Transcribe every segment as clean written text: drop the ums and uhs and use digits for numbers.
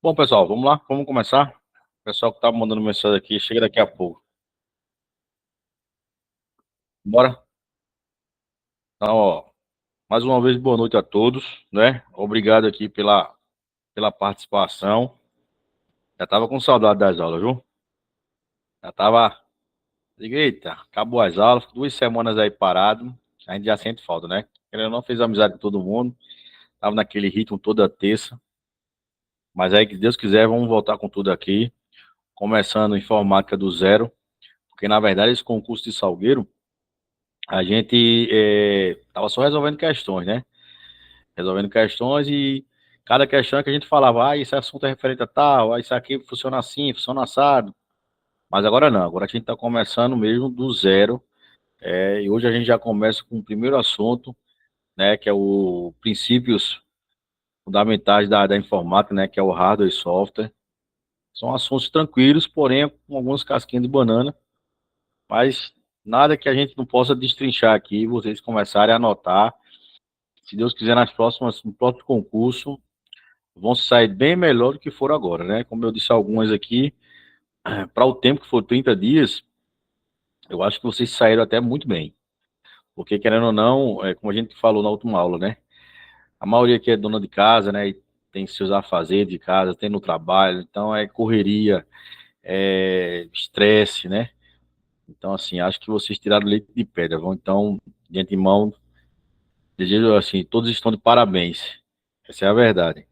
Bom, pessoal, vamos lá, vamos começar. O pessoal que tá mandando mensagem aqui, chega daqui a pouco. Bora? Então, ó, mais uma vez, boa noite a todos, né? Obrigado aqui pela participação. Já tava com saudade das aulas, viu? Já tava. Diga, eita, acabou as aulas, 2 semanas aí parado. A gente já sente falta, né? Ele não fez amizade com todo mundo, tava naquele ritmo toda terça. Mas aí, que Deus quiser, vamos voltar com tudo aqui, começando informática do zero, porque na verdade esse concurso de Salgueiro. A gente tava só resolvendo questões, né? Resolvendo questões e cada questão que a gente falava, esse assunto é referente a tal, isso aqui funciona assim, funciona assado. Mas agora não, agora a gente está começando mesmo do zero. E hoje a gente já começa com o primeiro assunto, né? Que é o princípios fundamentais da informática, né? Que é o hardware e software. São assuntos tranquilos, porém com algumas casquinhas de banana, mas nada que a gente não possa destrinchar aqui, vocês começarem a anotar. Se Deus quiser, no próximo concurso, vão sair bem melhor do que foram agora, né? Como eu disse algumas aqui, para o tempo que for 30 dias, eu acho que vocês saíram até muito bem. Porque, querendo ou não, como a gente falou na última aula, né? A maioria aqui é dona de casa, né? E tem seus afazeres de casa, tem no trabalho, então é correria, é estresse, né? Então, assim, acho que vocês tiraram leite de pedra, vão. Então, de antemão, desejo, assim, todos estão de parabéns. Essa é a verdade.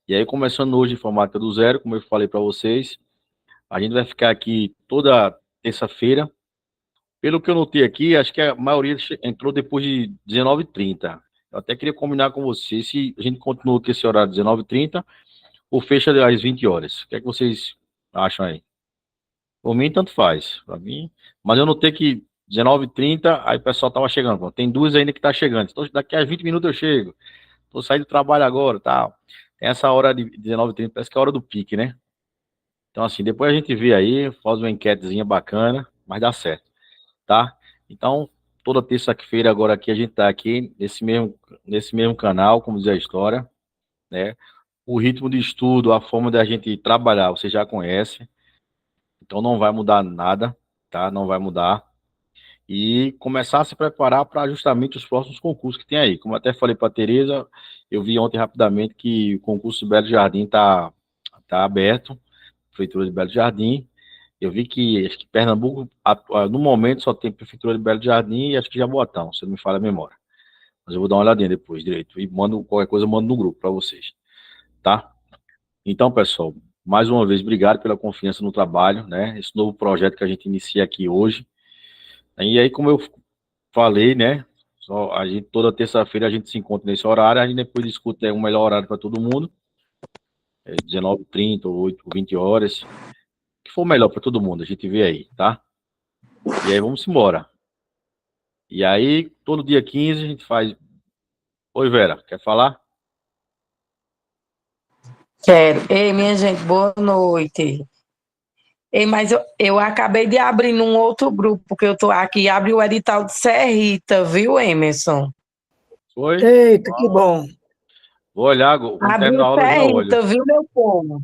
E aí, começando hoje informática do zero, como eu falei para vocês, a gente vai ficar aqui toda terça-feira. Pelo que eu notei aqui, acho que a maioria entrou depois de 19h30. Eu até queria combinar com vocês se a gente continua com esse horário de 19h30 ou fecha às 20 horas. O que é que vocês acham aí? Por mim, tanto faz. Para mim, mas eu notei que 19h30, aí o pessoal tava chegando. Pô, tem duas ainda que tá chegando. Então, daqui a 20 minutos eu chego. Tô saindo do trabalho agora, tal. Tem essa hora de 19h30, parece que é a hora do pique, né? Então, assim, depois a gente vê aí, faz uma enquetezinha bacana, mas dá certo, tá? Então, toda terça-feira agora aqui a gente tá aqui nesse mesmo canal, como diz a história, né? O ritmo de estudo, a forma da gente trabalhar, você já conhece, então não vai mudar nada, tá? Não vai mudar. E começar a se preparar para justamente os próximos concursos que tem aí. Como eu até falei para a Tereza, eu vi ontem rapidamente que o concurso do Belo Jardim tá aberto, Prefeitura de Belo Jardim. Eu vi que acho que Pernambuco, no momento, só tem Prefeitura de Belo Jardim e acho que Jaboatão, se não me falha a memória. Mas eu vou dar uma olhadinha depois direito. E mando qualquer coisa, eu mando no grupo para vocês. Tá? Então, pessoal, mais uma vez, obrigado pela confiança no trabalho, né? Esse novo projeto que a gente inicia aqui hoje. E aí, como eu falei, né? Toda terça-feira a gente se encontra nesse horário, a gente depois discute um melhor horário para todo mundo, 19h30 ou 8, 20 horas, que for melhor para todo mundo, a gente vê aí, tá? E aí vamos embora. E aí, todo dia 15 a gente faz. Oi, Vera, quer falar? Quero. Ei, minha gente, boa noite. Ei, mas eu acabei de abrir num outro grupo, porque eu tô aqui, abre o edital de Serrita, viu, Emerson? Oi? Eita, que bom. Vou olhar, quando Abri terminar o a aula eu já olho. Serrita, viu, meu povo?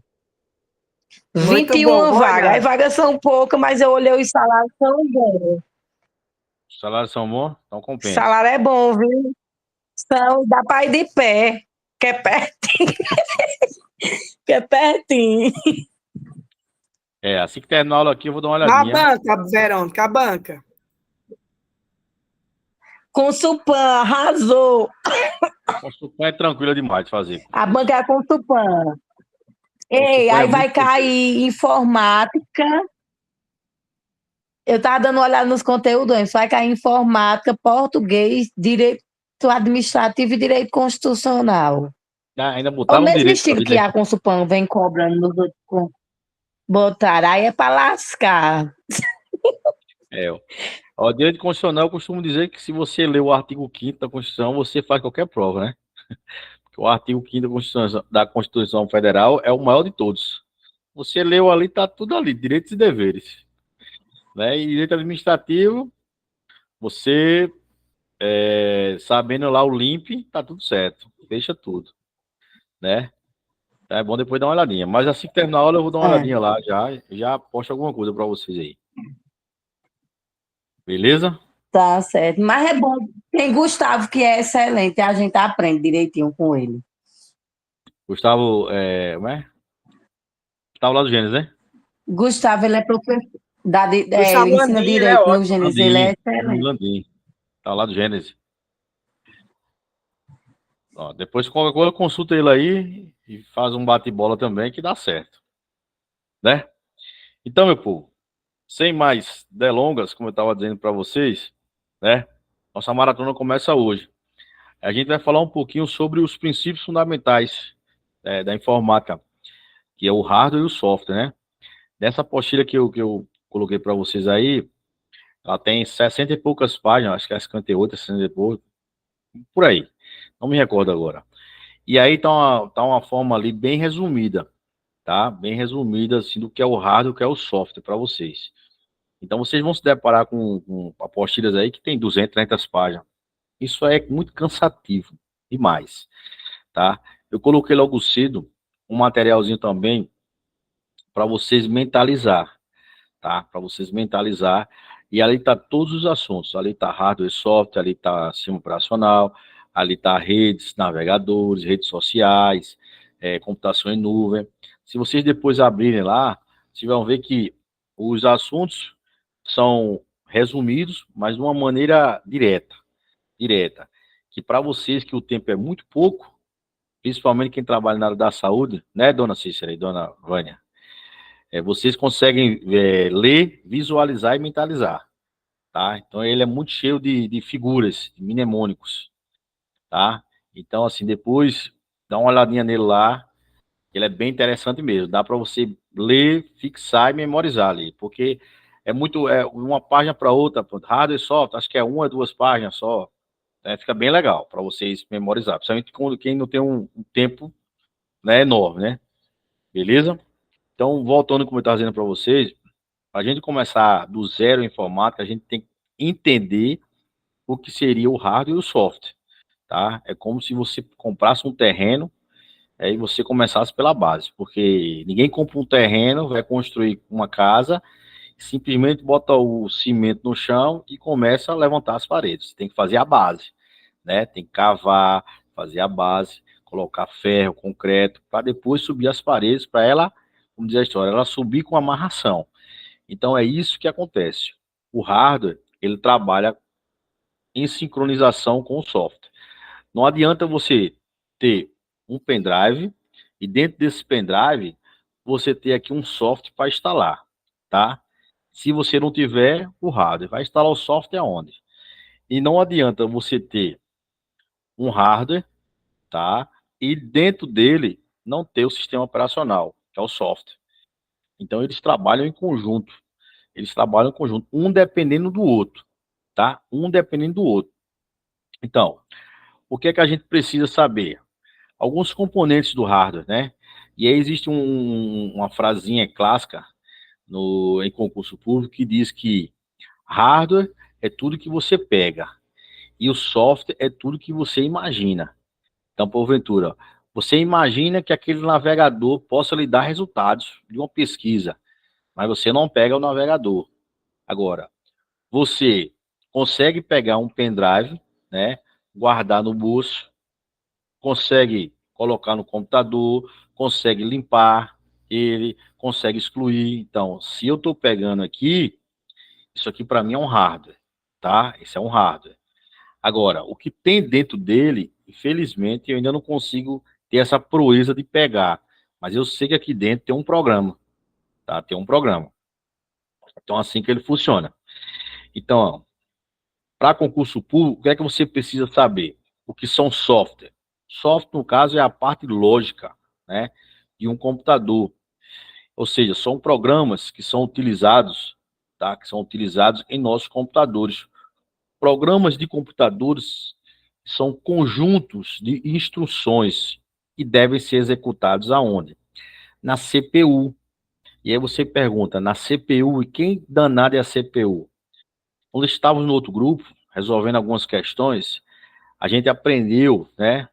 Muito vinte e bom, uma vou vagas. olhar. As vagas são poucas, mas eu olhei os salários são bons. Os salários são bons? Então O compensa. salário é bom, viu? São, dá para ir de pé, que é pertinho, que é pertinho. Assim que terminar a aula aqui, eu vou dar uma Na olhadinha. banca, Verônica, a banca. Com Supan, arrasou. O suplente é tranquilo demais de fazer. A banca é com Supan. O Ei, suplente é aí muito vai tranquilo. cair informática. Eu estava dando uma olhada nos conteúdos, antes, vai cair informática, português, direito administrativo e direito constitucional. Ainda É o botaram um mesmo direito para estilo que a Consupan vem cobrando nos outros. Botar, aí é para lascar. É, o direito constitucional, eu costumo dizer que se você ler o artigo 5º da Constituição, você faz qualquer prova, né? Porque o artigo 5º da Constituição Federal é o maior de todos. Você leu ali, tá tudo ali, direitos e deveres, né? E direito administrativo, você sabendo lá o limpe, tá tudo certo, deixa tudo, né? É bom depois dar uma olhadinha. Mas assim que terminar a aula, eu vou dar uma É, olhadinha lá já posto alguma coisa para vocês aí. Beleza? tá certo. Mas é bom. Tem Gustavo, que é excelente, a gente aprende direitinho com ele. Gustavo, como é? Gustavo lá do Gênesis, né? Gustavo, ele é professor, Gustavo ele ensina Landim, ele é direito no ótimo. Gênesis, ele é Landim, excelente. Landim. Tá lá do Gênesis. Ó, depois qualquer coisa, consulta ele aí e faz um bate-bola também que dá certo, né? Então, meu povo, sem mais delongas, como eu estava dizendo para vocês, né? Nossa maratona começa hoje. A gente vai falar um pouquinho sobre os princípios fundamentais da informática, que é o hardware e o software, né? Nessa apostila que eu coloquei para vocês aí, ela tem 60 e poucas páginas, acho que é 58, 60 e poucas, por aí. Não me recordo agora. E aí tá uma forma ali bem resumida, tá? Bem resumida, assim, do que é o hardware e o que é o software para vocês. Então, vocês vão se deparar com apostilas aí que tem 200, 300 páginas. Isso é muito cansativo demais, tá? Eu coloquei logo cedo um materialzinho também para vocês mentalizar, tá? Para vocês mentalizar. E ali tá todos os assuntos. Ali tá hardware e software, ali tá sistema operacional, ali tá redes, navegadores, redes sociais, computação em nuvem. Se vocês depois abrirem lá, vocês vão ver que os assuntos são resumidos, mas de uma maneira direta. Que para vocês que o tempo é muito pouco, principalmente quem trabalha na área da saúde, né, dona Cícera e dona Vânia? Vocês conseguem ler, visualizar e mentalizar, tá? Então ele é muito cheio de figuras, de mnemônicos, tá? Então, assim, depois dá uma olhadinha nele lá, ele é bem interessante mesmo. Dá para você ler, fixar e memorizar ali, porque é uma página para outra, hardware e software, acho que é uma, duas páginas só, né? Fica bem legal para vocês memorizar, principalmente quem não tem um tempo, né, enorme, né? Beleza? Então, voltando como eu estava dizendo para vocês, para a gente começar do zero em informática, a gente tem que entender o que seria o hardware e o software, tá? É como se você comprasse um terreno e você começasse pela base, porque ninguém compra um terreno, vai construir uma casa, simplesmente bota o cimento no chão e começa a levantar as paredes. Você tem que fazer a base, né? Tem que cavar, fazer a base, colocar ferro, concreto, para depois subir as paredes, para ela, como diz a história, ela subir com amarração. Então é isso que acontece. O hardware, ele trabalha em sincronização com o software. Não adianta você ter um pendrive e dentro desse pendrive você ter aqui um software para instalar, tá? Se você não tiver o hardware, vai instalar o software aonde? E não adianta você ter um hardware, tá? E dentro dele não ter o sistema operacional, que é o software. Então eles trabalham em conjunto. Eles trabalham em conjunto, um dependendo do outro, tá? Um dependendo do outro. Então, o que é que a gente precisa saber? Alguns componentes do hardware, né? E aí existe uma frasinha clássica em concurso público que diz que hardware é tudo que você pega e o software é tudo que você imagina. Então, porventura, você imagina que aquele navegador possa lhe dar resultados de uma pesquisa, mas você não pega o navegador. Agora, você consegue pegar um pendrive, né, guardar no bolso, consegue colocar no computador, consegue limpar ele, consegue excluir. Então, se eu estou pegando aqui, isso aqui para mim é um hardware, tá? Esse é um hardware. Agora, o que tem dentro dele, infelizmente, eu ainda não consigo ter essa proeza de pegar, mas eu sei que aqui dentro tem um programa, tá? Tem um programa. Então, assim que ele funciona. Então, para concurso público, o que é que você precisa saber? O que são software? Software, no caso, é a parte lógica, né, de um computador. Ou seja, são programas que são utilizados, tá, que são utilizados em nossos computadores. Programas de computadores são conjuntos de instruções que devem ser executados aonde? Na CPU. E aí você pergunta, na CPU, e quem danado é a CPU? Quando estávamos no outro grupo, resolvendo algumas questões, a gente aprendeu, né,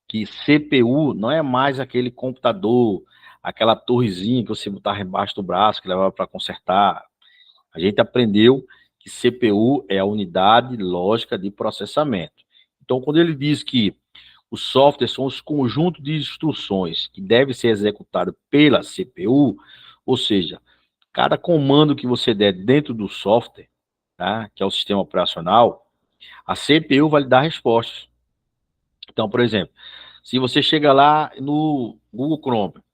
que CPU não é mais aquele computador, aquela torrezinha que você botava embaixo do braço, que levava para consertar. A gente aprendeu que CPU é a unidade lógica de processamento. Então, quando ele diz que os softwares são os conjuntos de instruções que devem ser executados pela CPU, ou seja, cada comando que você der dentro do software, tá, que é o sistema operacional, a CPU vai lhe dar respostas. Então, por exemplo, se você chega lá no Google Chrome,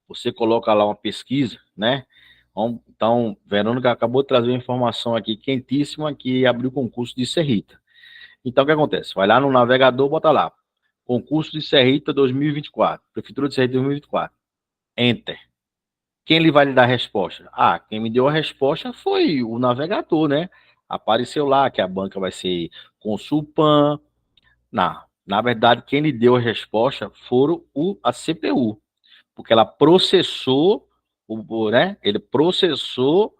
você coloca lá uma pesquisa, né? Então, Verônica acabou de trazer uma informação aqui quentíssima que abriu o concurso de Serrita. Então, o que acontece? Vai lá no navegador, bota lá, concurso de Serrita 2024, Prefeitura de Serrita 2024, Enter. Quem ele vai lhe dar a resposta? Ah, quem me deu a resposta foi o navegador, né? Apareceu lá que a banca vai ser Consulpan. Não, na verdade, quem lhe deu a resposta foram a CPU, porque ela processou, né? Ele processou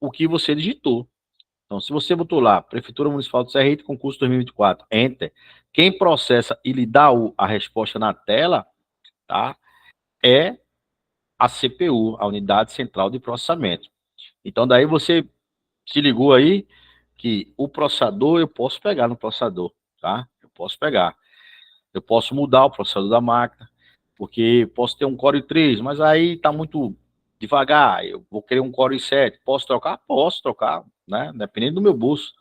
o que você digitou. Então, se você botou lá, Prefeitura Municipal do Serrito, concurso 2024, Enter, quem processa e lhe dá a resposta na tela, tá? É a CPU, a Unidade Central de Processamento. Então, daí você se ligou aí que o processador, eu posso pegar no processador, tá? Eu posso pegar. Eu posso mudar o processador da máquina, porque posso ter um Core i3, mas aí está muito devagar, eu vou querer um Core i7. Posso trocar? Posso trocar, né? Dependendo do meu bolso.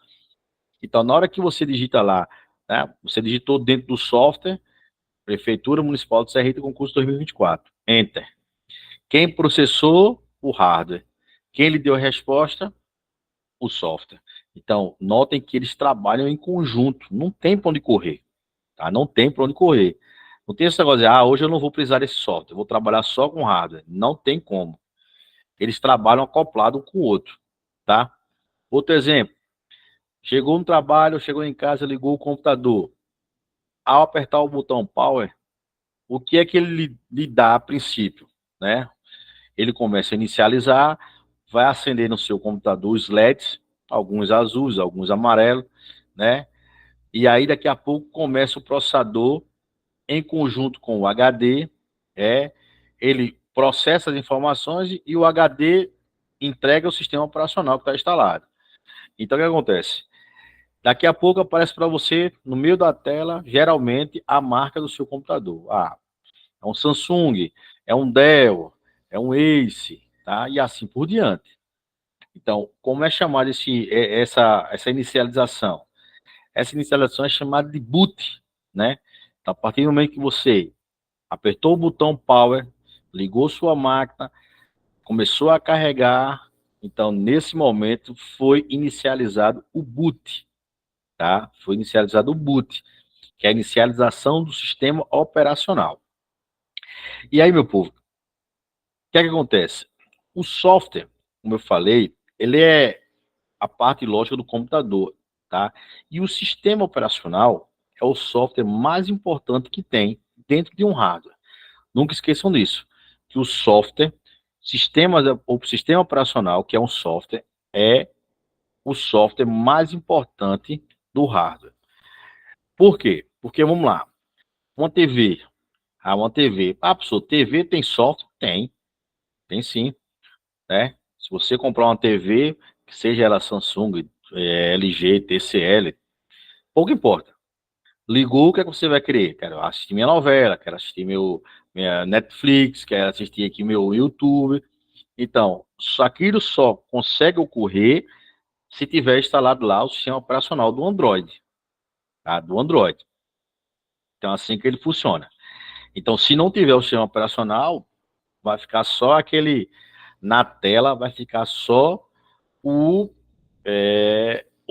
Então, na hora que você digita lá, né? Você digitou dentro do software, Prefeitura Municipal de Serrita, concurso 2024. Enter. Quem processou? O hardware. Quem lhe deu a resposta? O software. Então, notem que eles trabalham em conjunto, não tem para onde correr, tá? Não tem para onde correr. Não tem esse negócio de, hoje eu não vou precisar desse software, eu vou trabalhar só com hardware. Não tem como. Eles trabalham acoplado um com o outro, tá? Outro exemplo, chegou no trabalho, chegou em casa, ligou o computador. Ao apertar o botão Power, o que é que ele lhe dá a princípio, né? Ele começa a inicializar, vai acender no seu computador os LEDs, alguns azuis, alguns amarelos, né? E aí daqui a pouco começa o processador em conjunto com o HD, ele processa as informações e o HD entrega o sistema operacional que está instalado. Então, o que acontece? Daqui a pouco aparece para você, no meio da tela, geralmente, a marca do seu computador. É um Samsung, é um Dell, é um Ace, tá? E assim por diante. Então, como é chamada essa inicialização? Essa inicialização é chamada de boot, né? Então, a partir do momento que você apertou o botão Power, ligou sua máquina, começou a carregar, então, nesse momento, foi inicializado o boot, tá? Foi inicializado o boot, que é a inicialização do sistema operacional. E aí, meu povo, o que é que acontece? O software, como eu falei, ele é a parte lógica do computador, tá? E o sistema operacional é o software mais importante que tem dentro de um hardware. Nunca esqueçam disso, que o software, o sistema operacional, que é um software, é o software mais importante do hardware. Por quê? Porque, vamos lá, uma TV, professor, TV tem software? Tem sim, né? Se você comprar uma TV, que seja ela Samsung, LG, TCL, pouco importa. Ligou, o que é que você vai querer? Quero assistir minha novela, quero assistir minha Netflix, quero assistir aqui meu YouTube. Então, aquilo só consegue ocorrer se tiver instalado lá o sistema operacional do Android, tá? Do Android. Então, assim que ele funciona. Então, se não tiver o sistema operacional, vai ficar só na tela vai ficar só o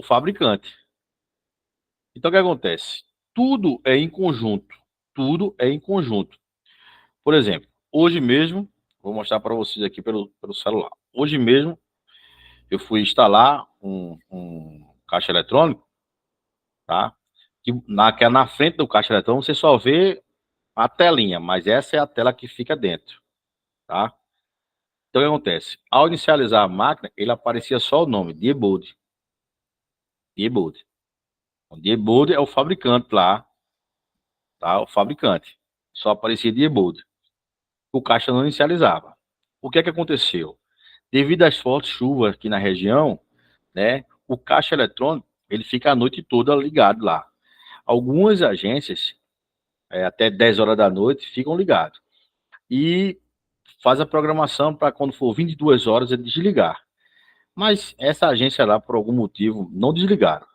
fabricante. Então, o que acontece? Tudo é em conjunto. Tudo é em conjunto. Por exemplo, hoje mesmo, vou mostrar para vocês aqui pelo celular. Hoje mesmo, eu fui instalar um caixa eletrônico, tá? Que na frente do caixa eletrônico você só vê a telinha, mas essa é a tela que fica dentro, tá? Então, o que acontece? Ao inicializar a máquina, ele aparecia só o nome, Diebold. Diebold. O Diebold é o fabricante lá, tá? O fabricante. Só aparecia Diebold. O caixa não inicializava. O que é que aconteceu? Devido às fortes chuvas aqui na região, né, o caixa eletrônico, ele fica a noite toda ligado lá. Algumas agências, até 10 horas da noite, ficam ligados. E faz a programação para quando for 22 horas ele desligar. Mas essa agência lá, por algum motivo, não desligaram.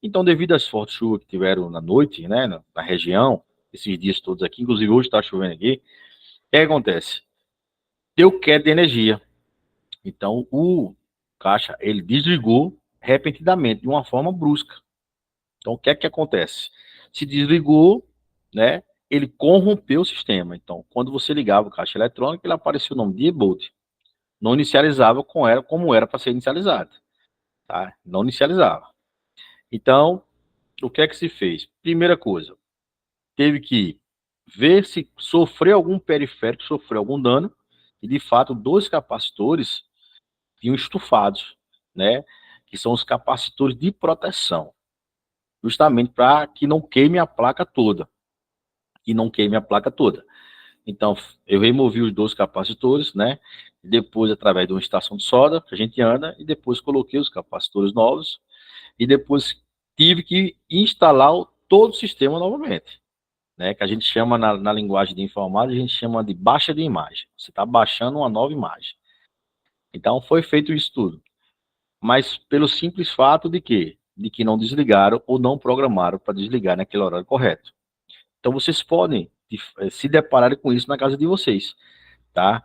Então, devido às fortes chuvas que tiveram na noite, né, na região, esses dias todos aqui, inclusive hoje está chovendo aqui, o que acontece? Deu queda de energia. Então, o caixa, ele desligou repentinamente, de uma forma brusca. Então, o que é que acontece? Se desligou, né, ele corrompeu o sistema. Então, quando você ligava o caixa eletrônico, ele aparecia o nome de Diebold. Não inicializava como era para ser inicializado. Tá? Não inicializava. Então, o que é que se fez? Primeira coisa, teve que ver se sofreu algum periférico, sofreu algum dano, e de fato, 2 capacitores tinham estufados, né? Que são os capacitores de proteção, justamente para que não queime a placa toda. Que não queime a placa toda. Então, eu removi os 2 capacitores, né? Depois, através de uma estação de solda, que a gente anda, e depois coloquei os capacitores novos, e depois tive que instalar todo o sistema novamente, né? Que a gente chama, na linguagem de informática, a gente chama de baixa de imagem. Você está baixando uma nova imagem. Então, foi feito isso tudo. Mas pelo simples fato de quê? De que não desligaram ou não programaram para desligar naquele horário correto. Então, vocês podem se deparar com isso na casa de vocês, tá?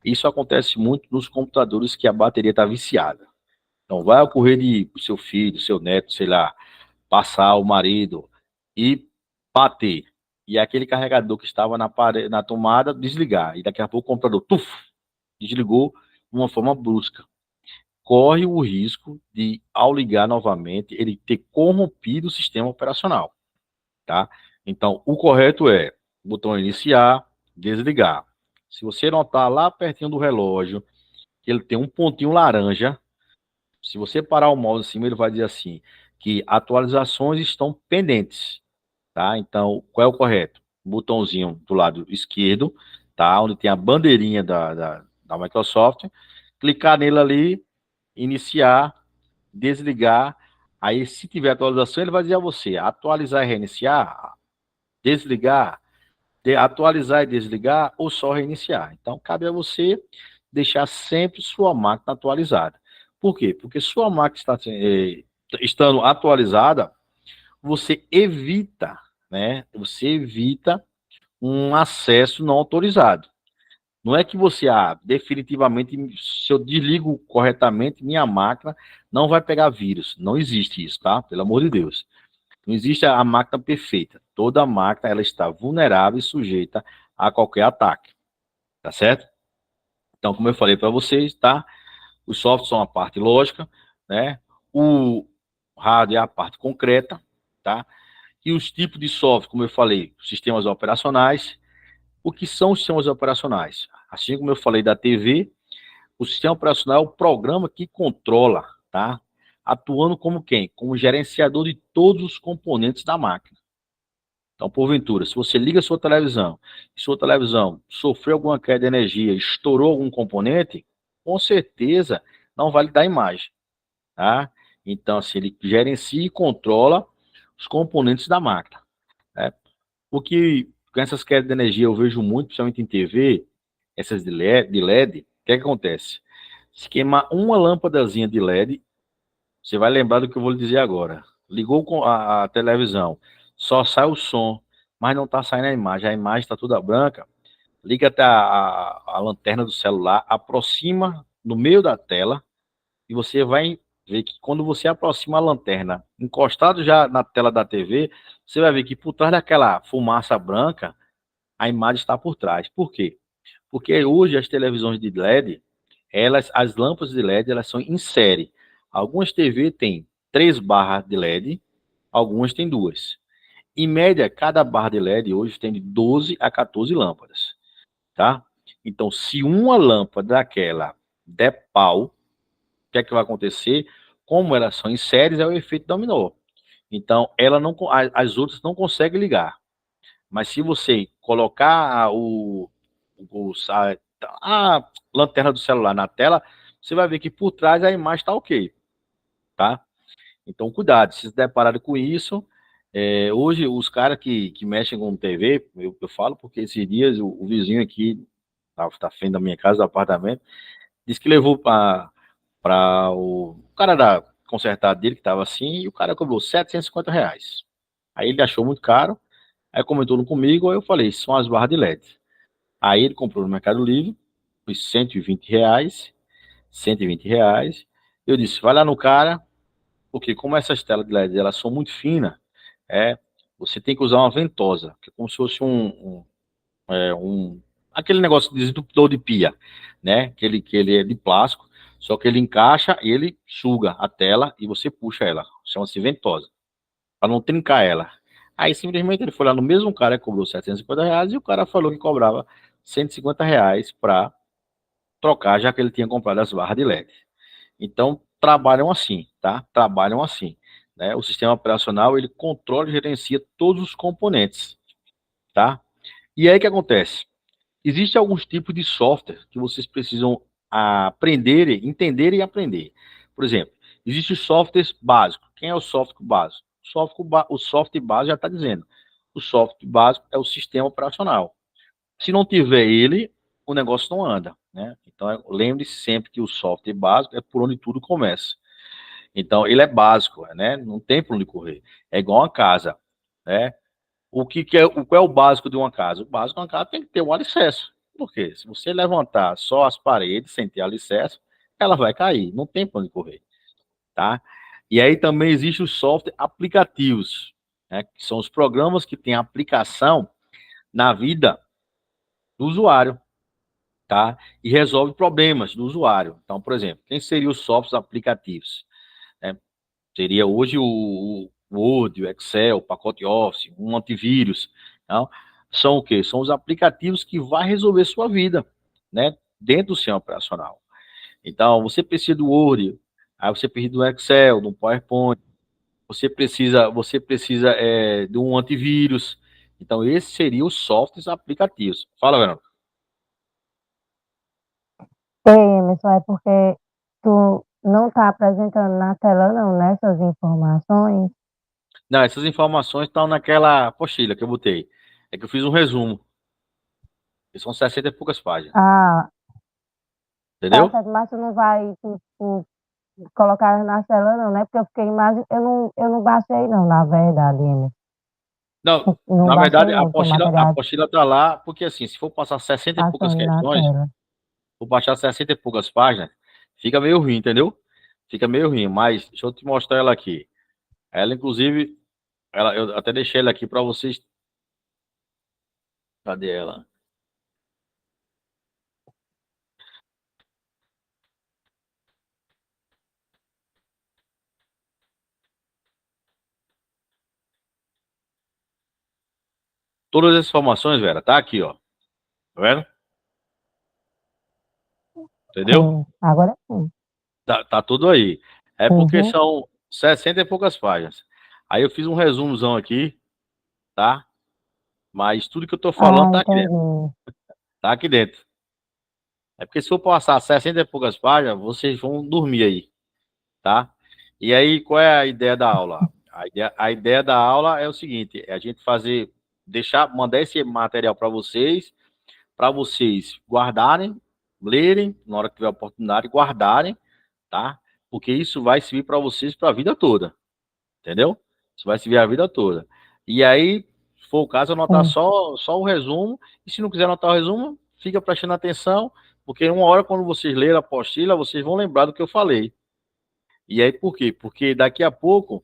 Isso acontece muito nos computadores que a bateria está viciada. Então, vai ocorrer de o seu filho, seu neto, sei lá, passar o marido e bater. E aquele carregador que estava na tomada desligar. E daqui a pouco o computador, desligou de uma forma brusca. Corre o risco de, ao ligar novamente, ele ter corrompido o sistema operacional, tá? Então, o correto é botão iniciar, desligar. Se você notar lá pertinho do relógio, que ele tem um pontinho laranja, se você parar o mouse em cima, ele vai dizer assim, que atualizações estão pendentes, tá? Então, qual é o correto? Botãozinho do lado esquerdo, tá? Onde tem a bandeirinha da Microsoft, clicar nele ali, iniciar, desligar, aí se tiver atualização, ele vai dizer a você, atualizar e reiniciar, desligar, atualizar e desligar, ou só reiniciar. Então, cabe a você deixar sempre sua máquina atualizada. Por quê? Porque sua máquina está estando atualizada, você evita, né? Você evita um acesso não autorizado. Não é que você, definitivamente, se eu desligo corretamente, minha máquina não vai pegar vírus. Não existe isso, tá? Pelo amor de Deus. Não existe a máquina perfeita. Toda máquina, ela está vulnerável e sujeita a qualquer ataque. Tá certo? Então, como eu falei para vocês, tá? Os softwares são a parte lógica, né? O hardware é a parte concreta, tá? E os tipos de software, como eu falei, sistemas operacionais. O que são os sistemas operacionais? Assim como eu falei da TV, o sistema operacional é o programa que controla, tá? Atuando como quem? Como gerenciador de todos os componentes da máquina. Então, porventura, se você liga a sua televisão, e sua televisão sofreu alguma queda de energia, estourou algum componente, com certeza não vai lhe dar imagem, tá? Então, assim, ele gerencia e controla os componentes da máquina, né? O que, com essas quedas de energia, eu vejo muito, principalmente em TV, essas de LED, o que acontece? Se queimar uma lâmpadazinha de LED, você vai lembrar do que eu vou lhe dizer agora. Ligou com a televisão, só sai o som, mas não está saindo a imagem está toda branca. Liga até a lanterna do celular, aproxima no meio da tela, e você vai ver que quando você aproxima a lanterna, encostado já na tela da TV, você vai ver que por trás daquela fumaça branca, a imagem está por trás. Por quê? Porque hoje as televisões de LED, as lâmpadas de LED, elas são em série. Algumas TV têm 3 barras de LED, algumas têm 2. Em média, cada barra de LED hoje tem de 12 a 14 lâmpadas, tá? Então, se uma lâmpada daquela der pau, o que é que vai acontecer? Como elas são em séries, é o efeito dominó. Então, as outras não conseguem ligar. Mas se você colocar a lanterna do celular na tela, você vai ver que por trás a imagem está ok, tá? Então, cuidado, se depararem com isso. Hoje, os caras que mexem com TV, eu falo porque esses dias o vizinho aqui, tá frente da minha casa, do apartamento, disse que levou para o cara da consertar dele, que estava assim, e o cara cobrou R$ 750. Aí ele achou muito caro, aí comentou comigo, aí eu falei, são as barras de LED. Aí ele comprou no Mercado Livre, por R$ 120, R$ 120. Eu disse, vai lá no cara, porque como essas telas de LED, elas são muito finas, você tem que usar uma ventosa, que é como se fosse aquele negócio de desentupidor de pia, né? Que ele é de plástico, só que ele encaixa e ele suga a tela e você puxa ela, chama-se ventosa, para não trincar ela. Aí simplesmente ele foi lá no mesmo cara que cobrou R$ 750 e o cara falou que cobrava R$ 150 para trocar, já que ele tinha comprado as barras de LED. Então, trabalham assim, tá? Trabalham assim, né? O sistema operacional, ele controla e gerencia todos os componentes, tá? E aí o que acontece? Existem alguns tipos de software que vocês precisam aprender, entender e aprender. Por exemplo, existe o software básico. Quem é o software básico? O software básico já está dizendo. O software básico é o sistema operacional. Se não tiver ele, o negócio não anda, né? Então, lembre-se sempre que o software básico é por onde tudo começa. Então, ele é básico, né? Não tem por onde correr. É igual uma casa, né? Qual é o básico de uma casa? O básico de uma casa tem que ter um alicerce. Por quê? Se você levantar só as paredes sem ter alicerce, ela vai cair. Não tem para onde correr, tá? E aí também existe os software aplicativos, né? Que são os programas que têm aplicação na vida do usuário, tá? E resolve problemas do usuário. Então, por exemplo, quem seria os softwares aplicativos? Né? Seria hoje o Word, o Excel, o pacote Office, um antivírus. Então, são o quê? São os aplicativos que vai resolver sua vida, né? Dentro do sistema operacional. Então, você precisa do Word, aí você precisa do Excel, do PowerPoint, você precisa de um antivírus. Então, esses seriam os softwares aplicativos. Fala, Verão. Ei, Emerson, é porque tu não está apresentando na tela, não, né, essas informações? Não, essas informações estão naquela apostila que eu botei. É que eu fiz um resumo. Que são 60 e poucas páginas. Ah, tá Entendeu? certo, mas tu não vai, tipo, colocar na tela, não, né? Porque eu fiquei imaginando, eu não baixei, não, na verdade, Emerson. Não, Não na baixei, verdade, a não, tem apostila, a material apostila tá lá, porque assim, se for passar 60 e poucas passando na questões, tela. vou baixar 60 e poucas páginas, fica meio ruim, entendeu? Fica meio ruim, mas deixa eu te mostrar ela aqui. Ela, inclusive, eu até deixei ela aqui para vocês. Cadê ela? Todas as informações, Vera, tá aqui, ó. Tá vendo? Entendeu? Sim, agora sim. Tá tudo aí. É porque Uhum. são 60 e poucas páginas. Aí eu fiz um resumozão aqui, tá? Mas tudo que eu tô falando Ah, tá aqui dentro. entendi. Tá aqui dentro. É porque se eu passar 60 e poucas páginas, vocês vão dormir aí, tá? E aí, qual é a ideia da aula? A ideia da aula é o seguinte: é a gente mandar esse material para vocês guardarem, lerem, na hora que tiver oportunidade, guardarem, tá? Porque isso vai servir para vocês para a vida toda, entendeu? Isso vai servir a vida toda. E aí, se for o caso, anotar Sim. só o resumo, e se não quiser anotar o resumo, fica prestando atenção, porque uma hora, quando vocês lerem a apostila, vocês vão lembrar do que eu falei. E aí, por quê? Porque daqui a pouco,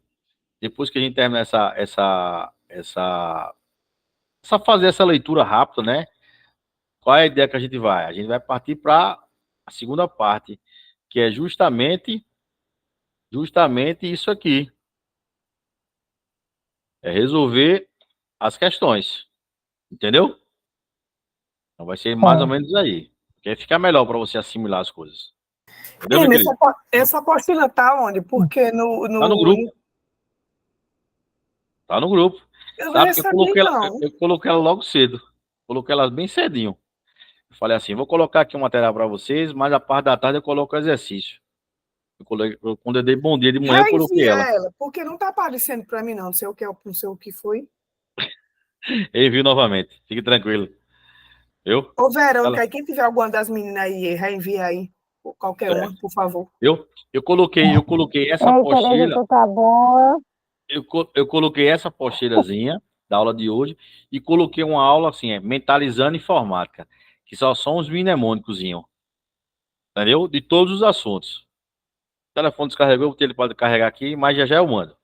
depois que a gente terminar fazer essa leitura rápida, né? Qual é a ideia que a gente vai? A gente vai partir para a segunda parte, que é justamente isso aqui. É resolver as questões. Entendeu? Então vai ser mais ou É. menos aí. Porque aí fica melhor para você assimilar as coisas. Entendeu, meu Emerson, querido? essa apostila tá onde? Porque Tá no grupo. Tá no grupo. Eu não Sabe? Eu recebi, coloquei ela, não. eu coloquei ela logo cedo. Coloquei ela bem cedinho. Eu falei assim, vou colocar aqui um material para vocês, mas a parte da tarde eu coloco o exercício. Quando eu dei bom dia de manhã, eu coloquei Reenvia ela. ela, porque não tá aparecendo para mim, não. Não sei o que, não sei o que foi. Ele viu novamente. Fique tranquilo. Viu? Ô, Ela, Verônica, aí quem tiver alguma das meninas aí, reenvia aí. Qualquer uma, certo. por favor. Eu coloquei essa Ei, Tereza, apostila, tu tá boa? eu coloquei essa apostilazinha da aula de hoje e coloquei uma aula assim, mentalizando informática, que só são os mnemônicos, entendeu? De todos os assuntos. O telefone descarregou, ele pode carregar aqui, mas já já eu mando.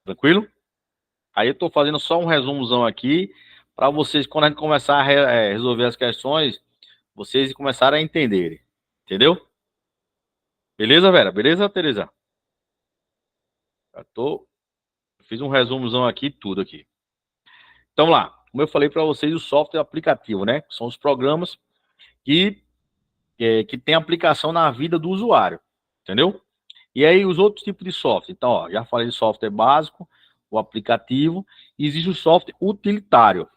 Tranquilo? Aí eu tô fazendo só um resumozão aqui para vocês, quando a gente começar a resolver as questões, vocês começarem a entenderem. Entendeu? Beleza, Vera? Beleza, Teresa? Já tô. Fiz um resumozão aqui, tudo aqui. Então lá, como eu falei para vocês, o software aplicativo, né? São os programas que, que tem aplicação na vida do usuário. Entendeu? E aí os outros tipos de software. Então, ó, já falei de software básico, o aplicativo, e existe o software utilitário.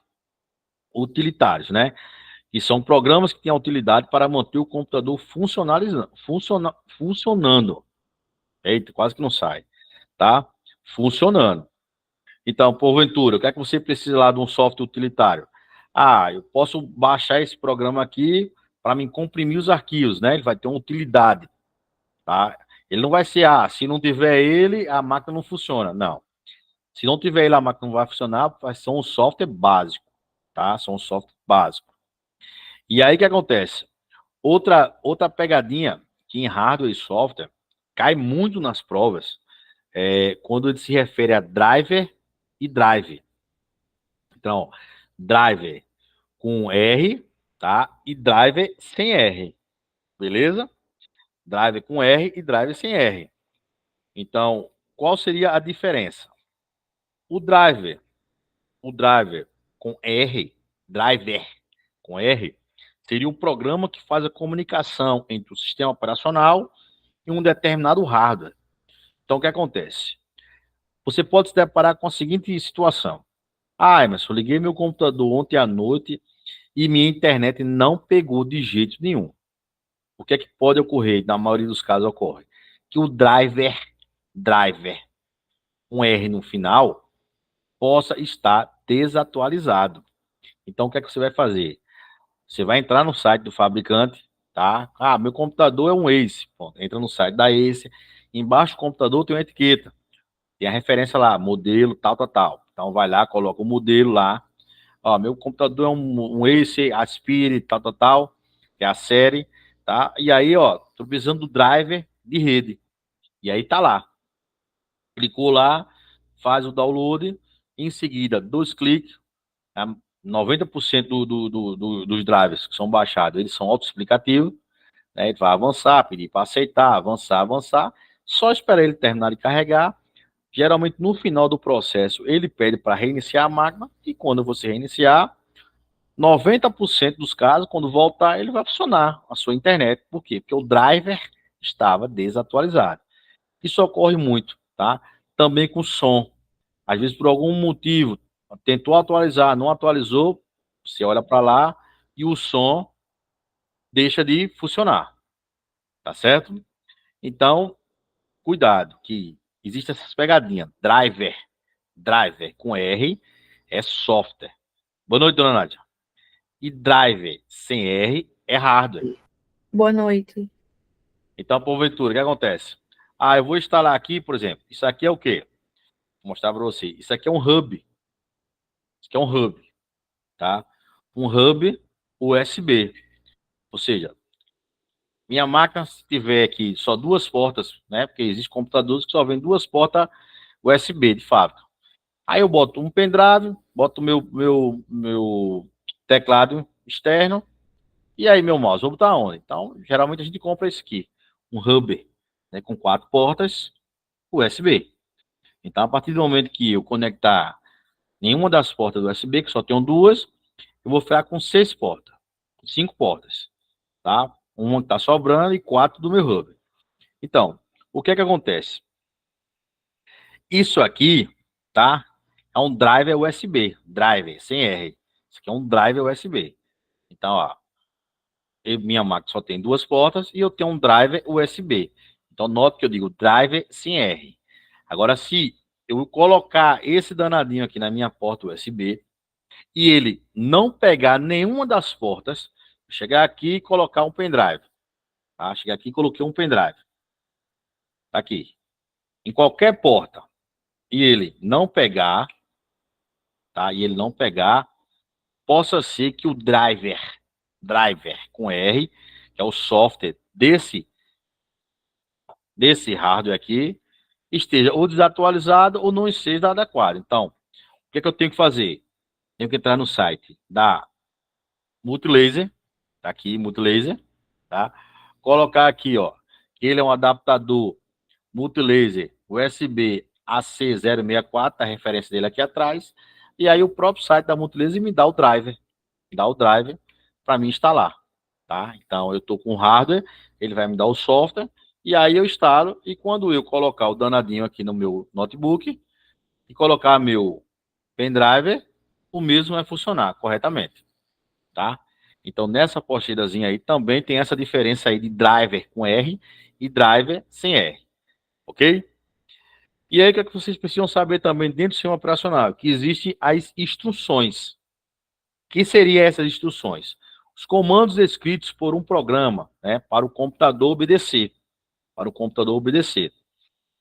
Utilitários, né? Que são programas que têm a utilidade para manter o computador funcionando. Eita, quase que não sai, tá? Funcionando. Então, porventura, o que é que você precisa lá de um software utilitário? Ah, eu posso baixar esse programa aqui para me comprimir os arquivos, né? Ele vai ter uma utilidade, tá? Ele não vai ser, se não tiver ele, a máquina não funciona. Não. Se não tiver ele, a máquina não vai funcionar, vai ser um software básico, tá? São um software básico. E aí o que acontece? Outra pegadinha que em hardware e software cai muito nas provas quando ele se refere a driver e drive. Então, driver com R, tá? E driver sem R, beleza? Driver com R e driver sem R. Então, qual seria a diferença? O driver com R, driver com R, seria o programa que faz a comunicação entre o sistema operacional e um determinado hardware. Então, o que acontece? Você pode se deparar com a seguinte situação. Mas eu liguei meu computador ontem à noite e minha internet não pegou de jeito nenhum. O que é que pode ocorrer? Na maioria dos casos ocorre que o driver, um R no final, possa estar desatualizado. Então, o que é que você vai fazer? Você vai entrar no site do fabricante, tá? Meu computador é um Ace. Pronto, entra no site da Ace. Embaixo do computador tem uma etiqueta. Tem a referência lá, modelo, tal, tal, tal. Então, vai lá, coloca o modelo lá. Meu computador é um Ace, Aspire, tal, tal, tal. Que é a série, tá? E aí, tô precisando do driver de rede. E aí tá lá. Clicou lá, faz o download. Em seguida, 2 cliques. 90% dos drivers que são baixados, eles são autoexplicativos, né? Ele vai avançar, pedir para aceitar, avançar. Só esperar ele terminar de carregar. Geralmente, no final do processo, ele pede para reiniciar a máquina e quando você reiniciar, 90% dos casos, quando voltar, ele vai funcionar a sua internet. Por quê? Porque o driver estava desatualizado. Isso ocorre muito, tá? Também com som. Às vezes, por algum motivo, tentou atualizar, não atualizou, você olha para lá e o som deixa de funcionar, tá certo? Então, cuidado, que existem essas pegadinhas. Driver com R é software. Boa noite, dona Nádia. E driver sem R é hardware. Boa noite. Então, porventura, o que acontece? Eu vou instalar aqui, por exemplo, isso aqui é o quê? Vou mostrar para você. Isso aqui é um hub. Isso aqui é um hub, tá? Um hub USB. Ou seja, minha máquina, se tiver aqui só 2 portas, né? Porque existem computadores que só vêm 2 portas USB de fábrica. Aí eu boto um pendrive, boto meu teclado externo, e aí meu mouse, vou botar onde? Então, geralmente a gente compra esse aqui, um hub, né? Com 4 portas USB. Então, a partir do momento que eu conectar nenhuma das portas do USB, que só tenho 2, eu vou ficar com 6 portas, 5 portas, tá? Uma que está sobrando e 4 do meu hub. Então, o que é que acontece? Isso aqui, tá? é um driver USB, driver, sem R. Isso aqui é um driver USB. Então, ó, minha máquina só tem 2 portas e eu tenho um driver USB. Então, note que eu digo driver sem R. Agora, se eu colocar esse danadinho aqui na minha porta USB e ele não pegar nenhuma das portas, chegar aqui e colocar um pendrive. Tá? Cheguei aqui e coloquei um pendrive. Tá aqui. Em qualquer porta. E ele não pegar, tá? E ele não pegar, possa ser que o driver com R, que é o software desse hardware aqui, esteja ou desatualizado ou não esteja adequado. Então, o que é que eu tenho que fazer? Tenho que entrar no site da Multilaser, tá aqui, Multilaser, tá? Colocar aqui, ó, que ele é um adaptador Multilaser USB AC064, a referência dele aqui atrás, e aí o próprio site da Multilaser me dá o driver, para mim instalar, tá? Então eu tô com o hardware, ele vai me dar o software, e aí eu instalo, e quando eu colocar o danadinho aqui no meu notebook, e colocar meu pendrive, o mesmo vai funcionar corretamente, tá? Então nessa apostilazinha aí também tem essa diferença aí de driver com R e driver sem R, ok? E aí o que é que vocês precisam saber também dentro do sistema operacional? Que existem as instruções. O que seriam essas instruções? Os comandos escritos por um programa, né, para o computador obedecer. Para o computador obedecer.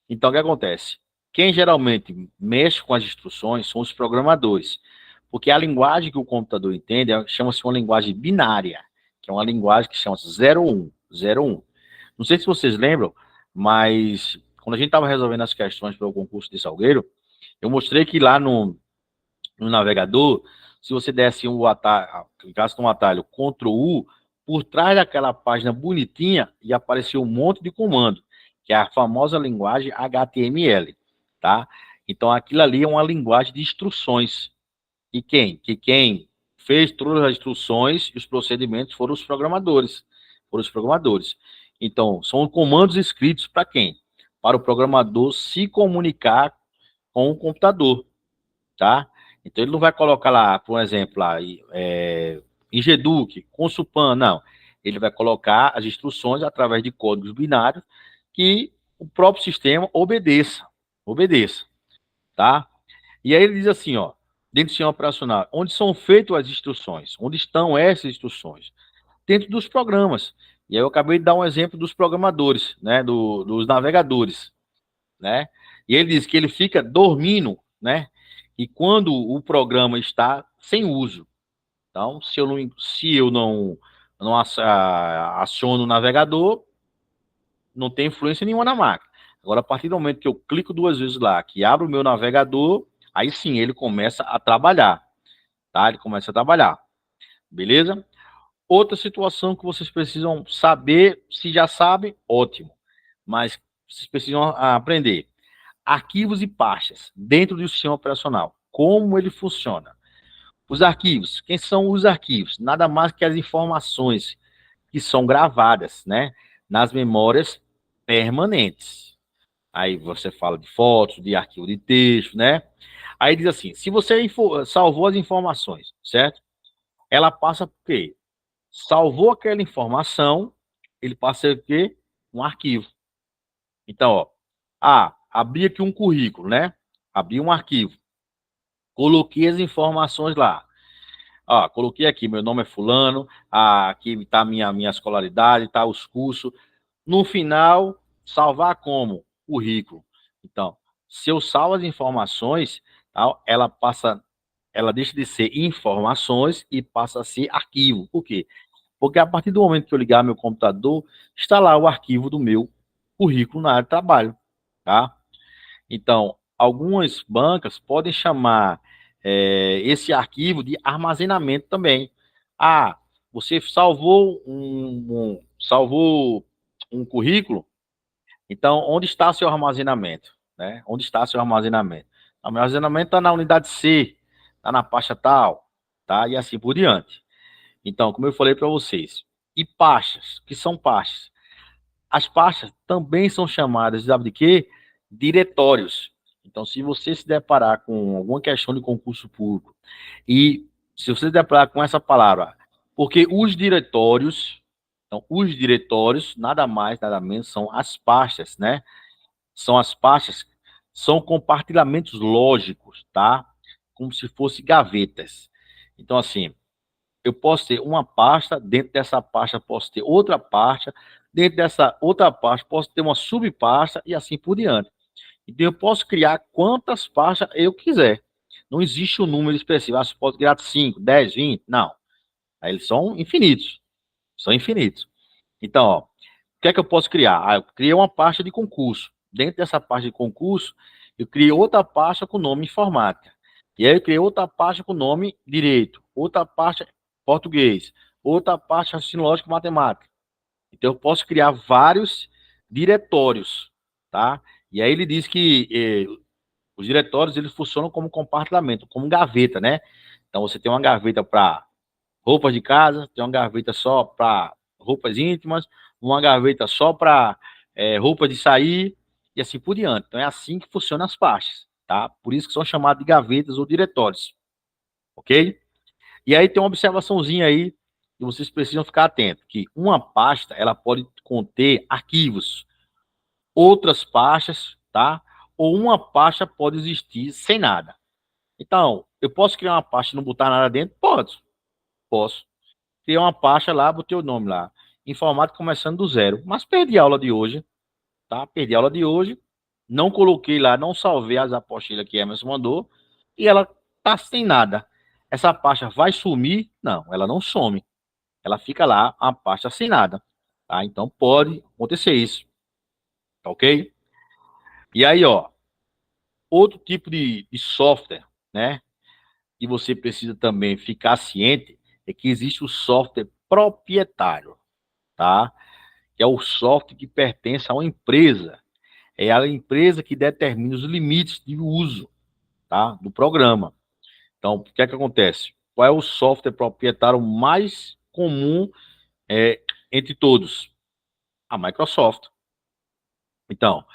Então, o que acontece? Quem geralmente mexe com as instruções são os programadores. Porque a linguagem que o computador entende chama-se uma linguagem binária, que é uma linguagem que chama-se 01, 01. Não sei se vocês lembram, mas quando a gente estava resolvendo as questões para o concurso de Salgueiro, eu mostrei que lá no navegador, se você desse um atalho, clicasse no atalho Ctrl U, por trás daquela página bonitinha ia aparecer um monte de comando, que é a famosa linguagem HTML, tá? Então aquilo ali é uma linguagem de instruções. E quem fez todas as instruções e os procedimentos foram os programadores. Então, são comandos escritos para quem? Para o programador se comunicar com o computador, tá? Então, ele não vai colocar lá, por exemplo, lá, Ingeduk, Consupan, não. Ele vai colocar as instruções através de códigos binários que o próprio sistema obedeça, tá? E aí ele diz assim, ó, dentro do sistema operacional, onde são feitas as instruções? Onde estão essas instruções? Dentro dos programas. E aí eu acabei de dar um exemplo dos programadores, né, dos navegadores, né? E ele diz que ele fica dormindo, né? E quando o programa está sem uso. Então, se eu não aciono o navegador, não tem influência nenhuma na máquina. Agora, a partir do momento que eu clico 2 vezes lá, que abre o meu navegador, aí sim ele começa a trabalhar, tá? Ele começa a trabalhar, beleza? Outra situação que vocês precisam saber, se já sabem, ótimo. Mas vocês precisam aprender. Arquivos e pastas dentro do sistema operacional. Como ele funciona? Os arquivos. Quem são os arquivos? Nada mais que as informações que são gravadas, né, nas memórias permanentes. Aí você fala de fotos, de arquivo de texto, né? Aí diz assim, se você salvou as informações, certo? Ela passa por quê? Salvou aquela informação, ele passa a quê? Um arquivo. Então, ó, abri aqui um currículo, né? Abri um arquivo. Coloquei as informações lá. Ó, coloquei aqui, meu nome é fulano, aqui está minha escolaridade, tá os cursos. No final, salvar como? Currículo. Então, se eu salvo as informações, tá, ela deixa de ser informações e passa a ser arquivo. Por quê? Porque a partir do momento que eu ligar meu computador, está lá o arquivo do meu currículo na área de trabalho, tá? Então, algumas bancas podem chamar esse arquivo de armazenamento também. Ah, você salvou um currículo, então onde está seu armazenamento? Né? Onde está seu armazenamento? O armazenamento está na unidade C, está na pasta tal, tá? E assim por diante. Então, como eu falei para vocês, e pastas, que são pastas? As pastas também são chamadas, sabe de quê? Diretórios. Então, se você se deparar com alguma questão de concurso público e se você se deparar com essa palavra, porque os diretórios, então, os diretórios, nada mais, nada menos, são as pastas, né? São as pastas, são compartilhamentos lógicos, tá? Como se fossem gavetas. Então, assim, eu posso ter uma pasta, dentro dessa pasta posso ter outra pasta, dentro dessa outra pasta posso ter uma subpasta e assim por diante. Então, eu posso criar quantas pastas eu quiser. Não existe um número específico. Ah, você pode criar 5, 10, 20. Não. Aí eles são infinitos. São infinitos. Então, ó, o que é que eu posso criar? Ah, eu criei uma pasta de concurso. Dentro dessa pasta de concurso, eu criei outra pasta com nome informática. E aí eu criei outra pasta com nome direito. Outra pasta português. Outra pasta raciocínio lógico e matemática. Então, eu posso criar vários diretórios, tá? E aí ele diz que os diretórios, eles funcionam como compartilhamento, como gaveta, né? Então, você tem uma gaveta para roupas de casa, tem uma gaveta só para roupas íntimas, uma gaveta só para roupas de sair, e assim por diante. Então, é assim que funcionam as pastas, tá? Por isso que são chamadas de gavetas ou diretórios, ok? E aí tem uma observaçãozinha aí, que vocês precisam ficar atentos, que uma pasta, ela pode conter arquivos, outras pastas, tá? Ou uma pasta pode existir sem nada. Então, eu posso criar uma pasta e não botar nada dentro? Posso. Criar uma pasta lá, botei o nome lá. Informática começando do zero. Mas perdi a aula de hoje, tá? Perdi a aula de hoje. Não coloquei lá, não salvei as apostilas que Emerson mandou. E ela tá sem nada. Essa pasta vai sumir? Não, ela não some. Ela fica lá, a pasta sem nada. Tá? Então pode acontecer isso. Tá ok? E aí, ó, outro tipo de software, né? E você precisa também ficar ciente é que existe o software proprietário, tá? Que é o software que pertence a uma empresa. É a empresa que determina os limites de uso, tá? Do programa. Então, o que é que acontece? Qual é o software proprietário mais comum entre todos? A Microsoft. Então,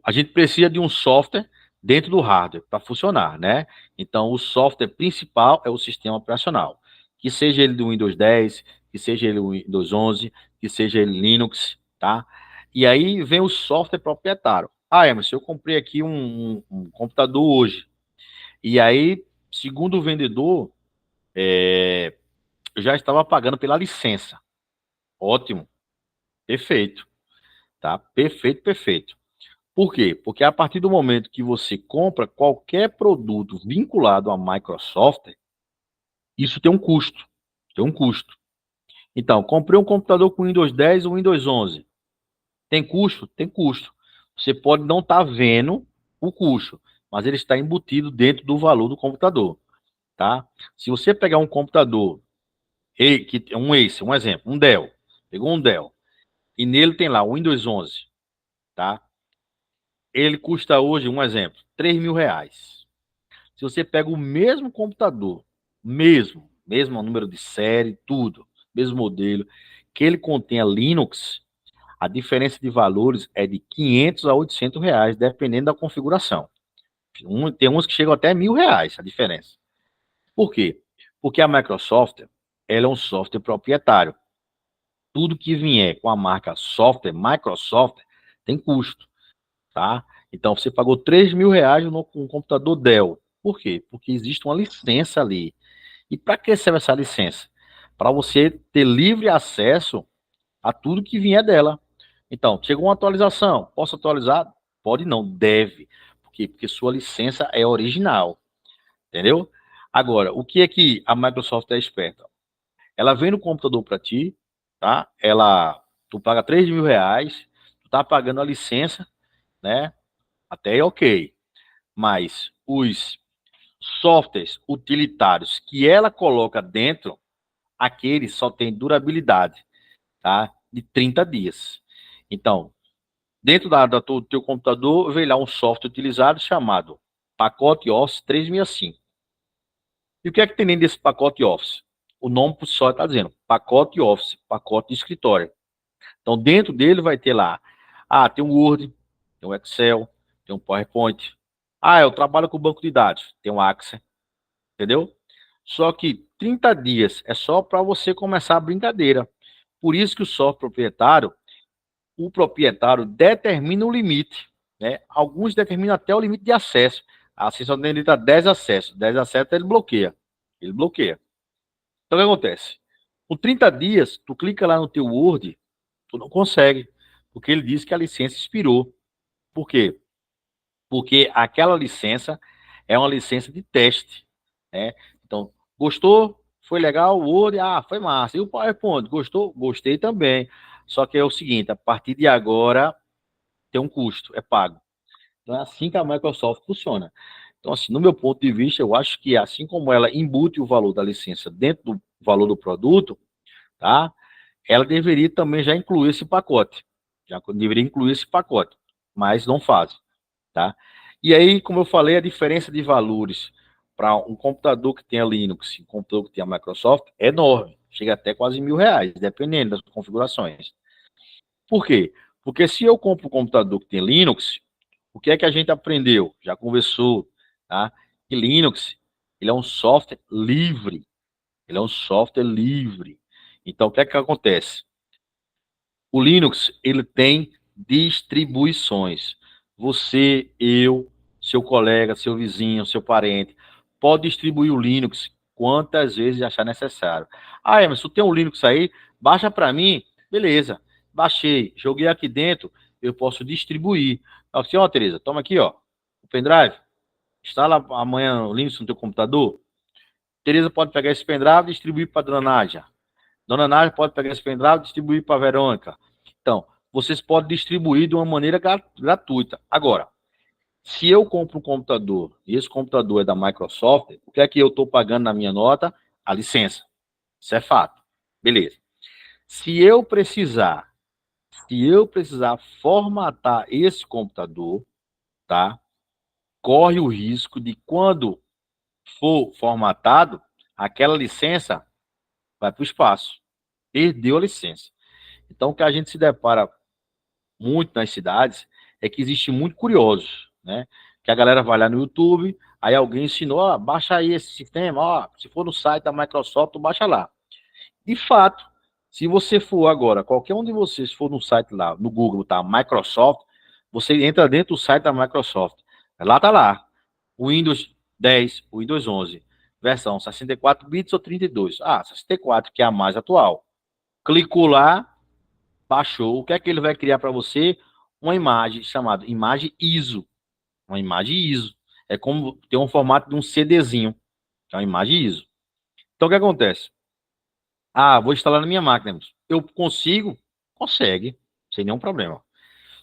a gente precisa de um software dentro do hardware para funcionar, né? Então, o software principal é o sistema operacional, que seja ele do Windows 10, que seja ele do Windows 11, que seja ele Linux, tá? E aí vem o software proprietário. Ah, Emerson, eu comprei aqui um computador hoje. E aí, segundo o vendedor, eu já estava pagando pela licença. Ótimo, perfeito, tá? Perfeito, perfeito. Por quê? Porque a partir do momento que você compra qualquer produto vinculado à Microsoft, isso tem um custo. Tem um custo. Então, comprei um computador com Windows 10 ou Windows 11. Tem custo? Tem custo. Você pode não estar vendo o custo, mas ele está embutido dentro do valor do computador, tá? Se você pegar um computador, um Acer, um exemplo, um Dell, pegou um Dell, e nele tem lá o Windows 11, tá? Ele custa hoje, um exemplo, R$ 3.000. Se você pega o mesmo computador, mesmo número de série, tudo, mesmo modelo, que ele contenha Linux, a diferença de valores é de R$ 500 a R$ 800, dependendo da configuração. Tem uns que chegam até R$ 1.000, a diferença. Por quê? Porque a Microsoft, ela é um software proprietário. Tudo que vier com a marca software Microsoft tem custo, tá? Então, você pagou R$ 3.000 no computador Dell. Por quê? Porque existe uma licença ali. E para que serve essa licença? Para você ter livre acesso a tudo que vier dela. Então, chegou uma atualização, posso atualizar? Pode não, deve. Por quê? Porque sua licença é original, entendeu? Agora, o que é que a Microsoft é esperta? Ela vem no computador para ti, tá? Tu paga R$ 3.000, tu tá pagando a licença, né? Até é ok. Mas os softwares utilitários que ela coloca dentro, aqueles só tem durabilidade, tá? De 30 dias. Então, dentro do teu computador, vem lá um software utilizado chamado pacote Office 365. E o que é que tem dentro desse pacote Office? O nome por só está dizendo pacote Office, pacote de escritório. Então, dentro dele vai ter lá, tem um Word, tem um Excel, tem um PowerPoint, Ah, eu trabalho com banco de dados. Tem o Axel, entendeu? Só que 30 dias é só para você começar a brincadeira. Por isso que o proprietário determina o limite, né? Alguns determinam até o limite de acesso. A sessão tem limite a 10 acessos. 10 acessos ele bloqueia. Ele bloqueia. Então o que acontece? Com 30 dias, tu clica lá no teu Word, tu não consegue, porque ele diz que a licença expirou. Por quê? Porque aquela licença é uma licença de teste, né? Então, gostou? Foi legal? O Word? Ah, foi massa. E o PowerPoint? Gostou? Gostei também. Só que é o seguinte, a partir de agora tem um custo, é pago. Então, é assim que a Microsoft funciona. Então, assim, no meu ponto de vista, eu acho que assim como ela embute o valor da licença dentro do valor do produto, tá? Ela deveria também já incluir esse pacote. Já deveria incluir esse pacote, mas não faz, tá? E aí, como eu falei, a diferença de valores para um computador que tenha Linux e um computador que tenha Microsoft é enorme. Chega até quase R$ 1.000, dependendo das configurações. Por quê? Porque se eu compro um computador que tem Linux, o que é que a gente aprendeu? Já conversou, tá? Que Linux, ele é um software livre. Ele é um software livre. Então, o que é que acontece? O Linux, ele tem distribuições. Você, eu, seu colega, seu vizinho, seu parente, pode distribuir o Linux quantas vezes achar necessário. Ah, Emerson, tem um Linux aí? Baixa para mim. Beleza. Baixei. Joguei aqui dentro. Eu posso distribuir. Assim, ó, Tereza, toma aqui, ó. O pendrive. Instala amanhã o Linux no teu computador. Tereza pode pegar esse pendrive e distribuir para a dona Nádia. Dona Nádia pode pegar esse pendrive e distribuir para a Verônica. Então, vocês podem distribuir de uma maneira gratuita. Agora, se eu compro um computador e esse computador é da Microsoft, o que é que eu estou pagando na minha nota? A licença. Isso é fato. Beleza. Se eu precisar, formatar esse computador, tá? Corre o risco de quando for formatado, aquela licença vai para o espaço. Perdeu a licença. Então, o que a gente se depara muito nas cidades é que existe muito curiosos, né? Que a galera vai lá no YouTube, aí alguém ensinou, ó, baixa aí esse sistema, ó, se for no site da Microsoft, tu baixa lá. De fato, se você for agora, qualquer um de vocês for no site lá, no Google, tá, Microsoft, você entra dentro do site da Microsoft. Lá tá lá, o Windows 10, o Windows 11, versão 64 bits ou 32. Ah, 64, que é a mais atual. Clicou lá, baixou, o que é que ele vai criar para você? Uma imagem chamada imagem ISO. Uma imagem ISO. É como ter um formato de um CDzinho. É uma imagem ISO. Então, o que acontece? Ah, vou instalar na minha máquina. Eu consigo? Consegue, sem nenhum problema.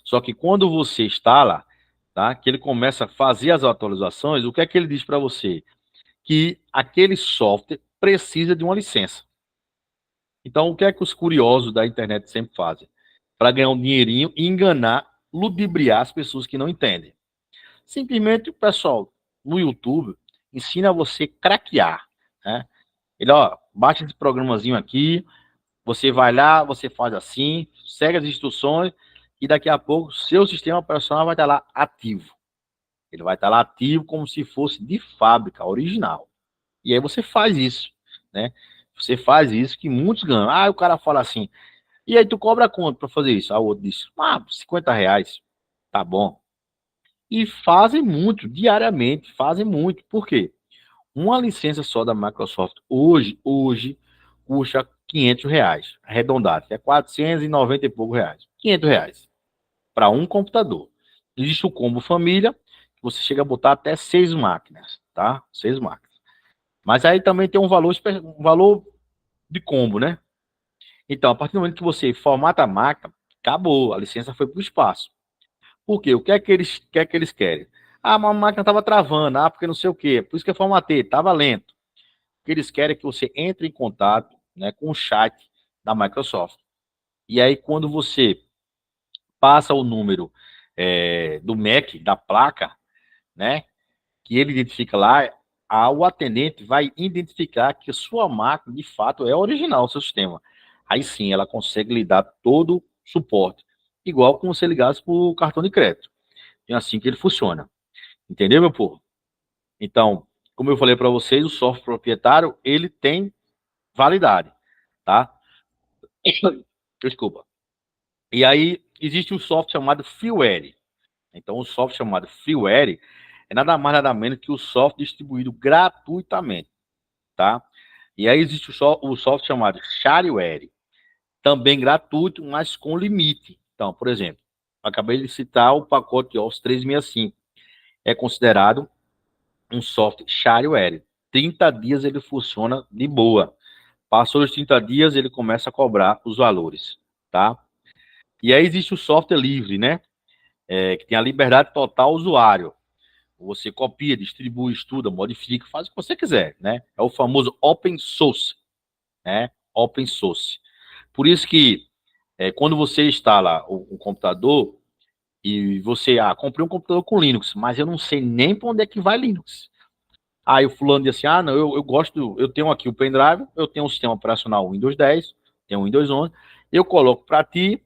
Só que quando você instala, tá, que ele começa a fazer as atualizações, o que é que ele diz para você? Que aquele software precisa de uma licença. Então, o que é que os curiosos da internet sempre fazem? Para ganhar um dinheirinho e enganar, ludibriar as pessoas que não entendem. Simplesmente o pessoal no YouTube ensina você craquear, né? Ele, ó, baixa esse programazinho aqui, você vai lá, você faz assim, segue as instruções e daqui a pouco seu sistema operacional vai estar lá ativo. Ele vai estar lá ativo como se fosse de fábrica, original. E aí você faz isso, né? Você faz isso que muitos ganham. Ah, o cara fala assim, e aí tu cobra quanto para fazer isso? Ah, o outro diz, R$ 50. Tá bom. E fazem muito, diariamente, fazem muito. Por quê? Uma licença só da Microsoft hoje custa R$ 500, arredondado, que é 490 e pouco reais. R$ 500 para um computador. Existe o combo família, que você chega a botar até 6 máquinas, tá? 6 máquinas. Mas aí também tem um valor de combo, né? Então, a partir do momento que você formata a máquina, acabou, a licença foi para o espaço. Por quê? O que é que eles querem? Ah, mas a máquina estava travando, porque não sei o quê. Por isso que eu formatei, estava lento. O que eles querem é que você entre em contato, né, com o chat da Microsoft. E aí, quando você passa o número do MAC, da placa, né, que ele identifica lá, o atendente vai identificar que a sua máquina, de fato, é original, o seu sistema. Aí sim, ela consegue lhe dar todo o suporte. Igual como se ligasse para o cartão de crédito. É assim que ele funciona. Entendeu, meu povo? Então, como eu falei para vocês, o software proprietário, ele tem validade, tá? Desculpa. E aí, existe um software chamado freeware. Então, o software chamado freeware é nada mais nada menos que o software distribuído gratuitamente, tá? E aí existe o software chamado shareware, também gratuito, mas com limite. Então, por exemplo, acabei de citar o pacote Office 365. É considerado um software shareware. 30 dias ele funciona de boa. Passou os 30 dias, ele começa a cobrar os valores, tá? E aí existe o software livre, né? Que tem a liberdade total ao usuário. Você copia, distribui, estuda, modifica, faz o que você quiser, né? É o famoso open source, né? Open source. Por isso que quando você instala o computador e você, comprei um computador com Linux, mas eu não sei nem para onde é que vai Linux. Aí o fulano diz assim, não, eu gosto, eu tenho aqui o pendrive, eu tenho um sistema operacional Windows 10, tenho o Windows 11, eu coloco para ti,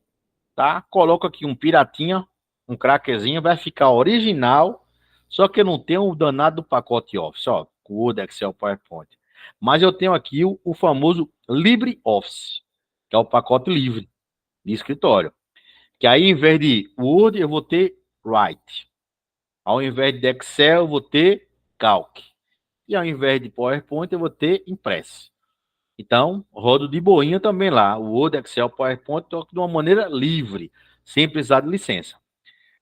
tá? Coloco aqui um piratinha, um crackerzinho, vai ficar original, só que eu não tenho o danado do pacote Office, ó, Word, Excel, PowerPoint. Mas eu tenho aqui o famoso LibreOffice, que é o pacote livre de escritório. Que aí, em vez de Word, eu vou ter Write. Ao invés de Excel, eu vou ter Calc. E ao invés de PowerPoint, eu vou ter Impress. Então, rodo de boinha também lá. O Word, Excel, PowerPoint, toco de uma maneira livre, sem precisar de licença.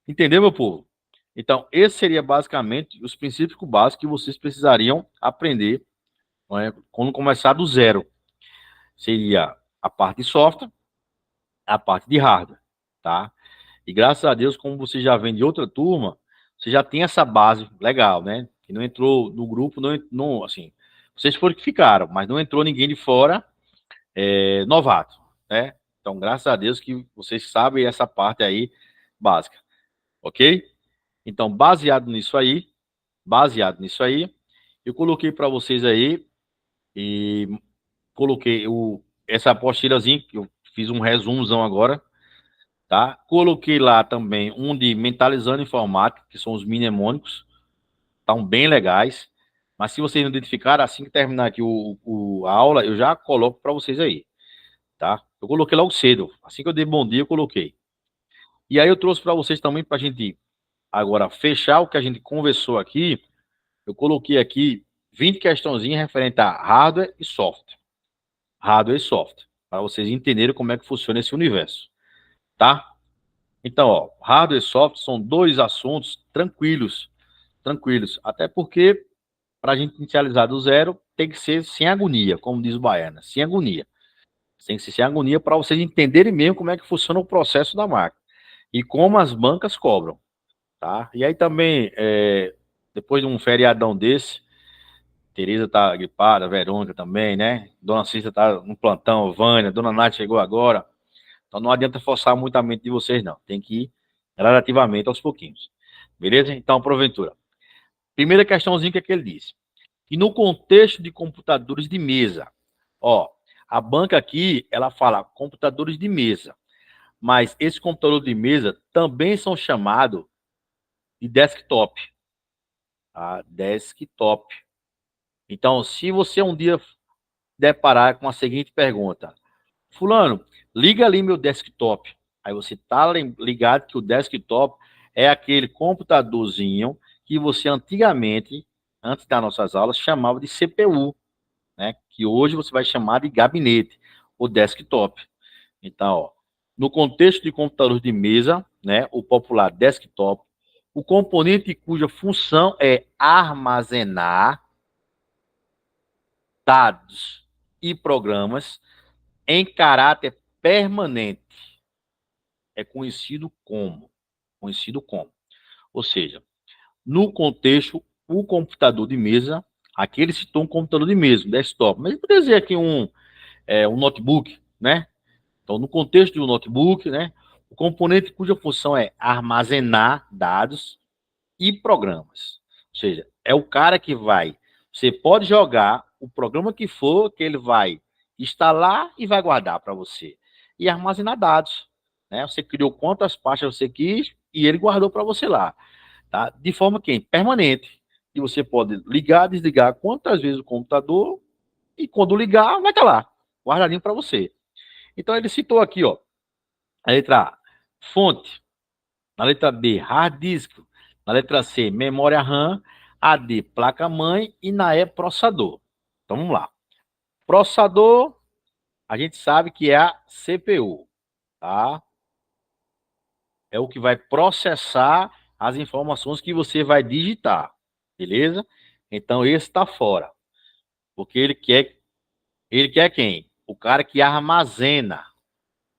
Entendeu, meu povo? Então, esse seria basicamente os princípios básicos que vocês precisariam aprender, né, quando começar do zero. Seria a parte de software, a parte de hardware, tá? E graças a Deus, como você já vem de outra turma, você já tem essa base legal, né? Que não entrou no grupo, não assim, vocês foram que ficaram, mas não entrou ninguém de fora novato, né? Então, graças a Deus que vocês sabem essa parte aí básica, ok? Então, baseado nisso aí, eu coloquei para vocês aí e coloquei essa apostilazinha, que eu fiz um resumozão agora, tá? Coloquei lá também um de Mentalizando Informática, que são os mnemônicos, estão bem legais. Mas se vocês não identificaram, assim que terminar aqui a aula, eu já coloco para vocês aí, tá? Eu coloquei logo cedo, assim que eu dei bom dia, eu coloquei. E aí eu trouxe para vocês também, para a gente agora fechar o que a gente conversou aqui, eu coloquei aqui 20 questãozinhas referente a hardware e software. Hardware e software, para vocês entenderem como é que funciona esse universo, tá? Então, ó, hardware e software são dois assuntos tranquilos, até porque para a gente inicializar do zero tem que ser sem agonia, como diz o Baiana, sem agonia. Tem que ser sem agonia para vocês entenderem mesmo como é que funciona o processo da máquina e como as bancas cobram, tá? E aí também, depois de um feriadão desse, Tereza tá gripada, Verônica também, né? Dona Cícera tá no plantão, Vânia, Dona Nath chegou agora. Então não adianta forçar muito a mente de vocês, não. Tem que ir gradativamente aos pouquinhos. Beleza? Então, porventura. Primeira questãozinha que ele disse. E no contexto de computadores de mesa, ó, a banca aqui, ela fala computadores de mesa, mas esses computadores de mesa também são chamados de desktop, tá? Desktop. Então, se você um dia deparar com a seguinte pergunta, fulano, liga ali meu desktop. Aí você tá ligado que o desktop é aquele computadorzinho que você antigamente, antes das nossas aulas, chamava de CPU, né? Que hoje você vai chamar de gabinete, ou desktop. Então, ó, no contexto de computadores de mesa, né, o popular desktop, o componente cuja função é armazenar dados e programas em caráter permanente é conhecido como. Ou seja, no contexto, o computador de mesa, aqui ele citou um computador de mesa, um desktop, mas ele poderia dizer aqui um notebook, né? Então, no contexto de um notebook, né, o componente cuja função é armazenar dados e programas. Ou seja, é o cara que vai, você pode jogar o programa que for, que ele vai instalar e vai guardar para você. E armazenar dados, né? Você criou quantas pastas você quis e ele guardou para você lá. tá? De forma que permanente. E você pode ligar, desligar quantas vezes o computador e quando ligar, vai estar lá, guardadinho para você. Então ele citou aqui, ó, a letra A, fonte, na letra B, hard disk, na letra C, memória RAM, a D, placa-mãe e na E, processador. Então vamos lá. Processador, a gente sabe que é a CPU, tá? É o que vai processar as informações que você vai digitar, beleza? Então esse está fora, porque ele quer quem? O cara que armazena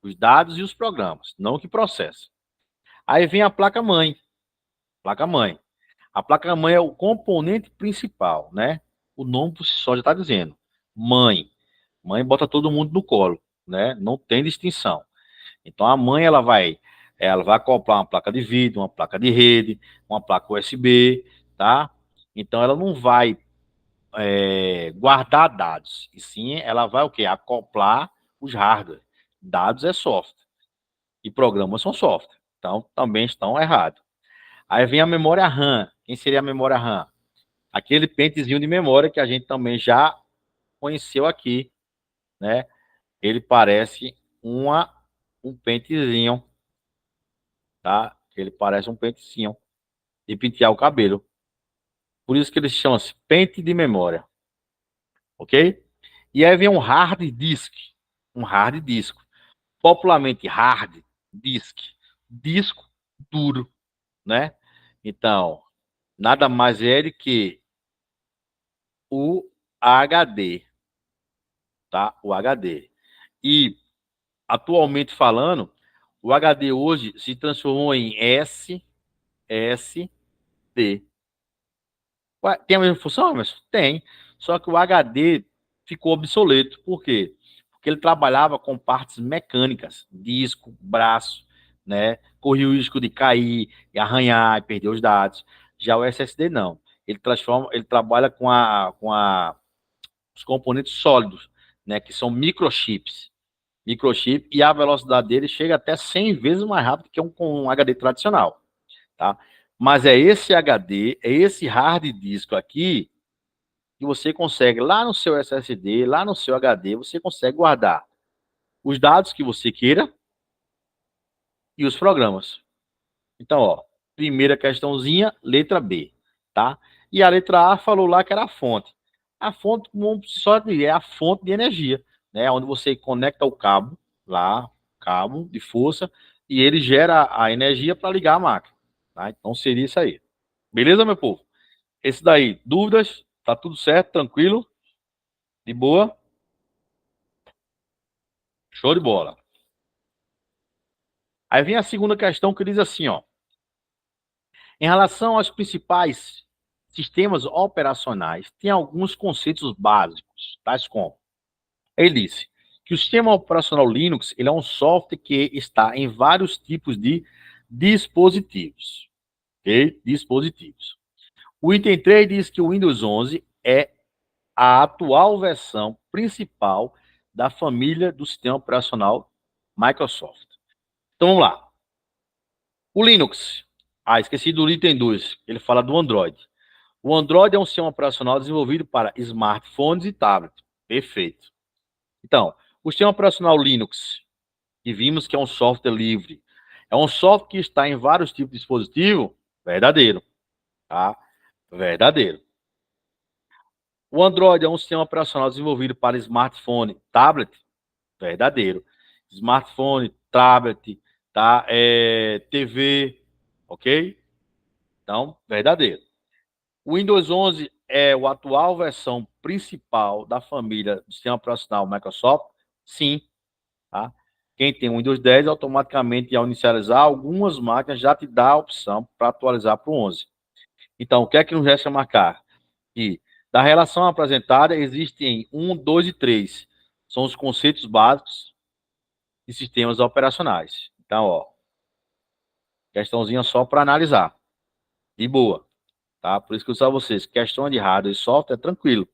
os dados e os programas, não o que processa. Aí vem a placa-mãe. Placa-mãe. A placa-mãe é o componente principal, né? O nome por si só já está dizendo. Mãe. Mãe bota todo mundo no colo, né? Não tem distinção. Então a mãe ela vai acoplar uma placa de vídeo, uma placa de rede, uma placa USB, tá? Então ela não vai guardar dados, e sim ela vai o quê? Acoplar os hardware. Dados é software e programas são software. Então também estão errados. Aí vem a memória RAM. Quem seria a memória RAM? Aquele pentezinho de memória que a gente também já conheceu aqui, né? Ele parece um pentezinho, tá? Ele parece um pentezinho de pentear o cabelo. Por isso que ele chama-se pente de memória, ok? E aí vem um hard disk, um hard disco, popularmente hard disk, disco duro, né? Então, nada mais é do que o HD, tá? O HD. E, atualmente falando, o HD hoje se transformou em SSD. Ué, tem a mesma função, mas tem. Só que o HD ficou obsoleto. Por quê? Porque ele trabalhava com partes mecânicas, disco, braço, né? Corria o risco de cair, e arranhar, e perder os dados. Já o SSD não. Ele trabalha com os componentes sólidos, né? Que são microchips. Microchip, e a velocidade dele chega até 100 vezes mais rápido que um HD tradicional, tá? Mas é esse HD, é esse hard disk aqui que você consegue lá no seu SSD, lá no seu HD, você consegue guardar os dados que você queira e os programas. Então, ó, primeira questãozinha, letra B, tá? E a letra A falou lá que era a fonte. A fonte, como só é a fonte de energia, né? Onde você conecta o cabo lá, cabo de força, e ele gera a energia para ligar a máquina, tá? Então seria isso aí. Beleza, meu povo? Esse daí, dúvidas? Tá tudo certo, tranquilo? De boa? Show de bola. Aí vem a segunda questão que diz assim, ó. Em relação aos principais sistemas operacionais, tem alguns conceitos básicos, tais como: ele disse que o sistema operacional Linux ele é um software que está em vários tipos de dispositivos, ok? Dispositivos. O item 3 diz que o Windows 11 é a atual versão principal da família do sistema operacional Microsoft. Então vamos lá. O Linux. Ah, esqueci do item 2. Ele fala do Android. O Android é um sistema operacional desenvolvido para smartphones e tablets. Perfeito. Então, o sistema operacional Linux, que vimos que é um software livre, é um software que está em vários tipos de dispositivo? Verdadeiro. Tá? Verdadeiro. O Android é um sistema operacional desenvolvido para smartphone, tablet? Verdadeiro. Smartphone, tablet, tá? TV, ok? Então, verdadeiro. O Windows 11 é a atual versão principal da família do sistema operacional Microsoft? Sim. Tá? Quem tem o Windows 10, automaticamente, ao inicializar algumas máquinas, já te dá a opção para atualizar para o 11. Então, o que é que nos resta marcar? Que da relação apresentada, existem 1, 2 e 3. São os conceitos básicos de sistemas operacionais. Então, ó, questãozinha só para analisar. De boa. Tá? Por isso que eu disse a vocês, questão de hardware e software é tranquilo.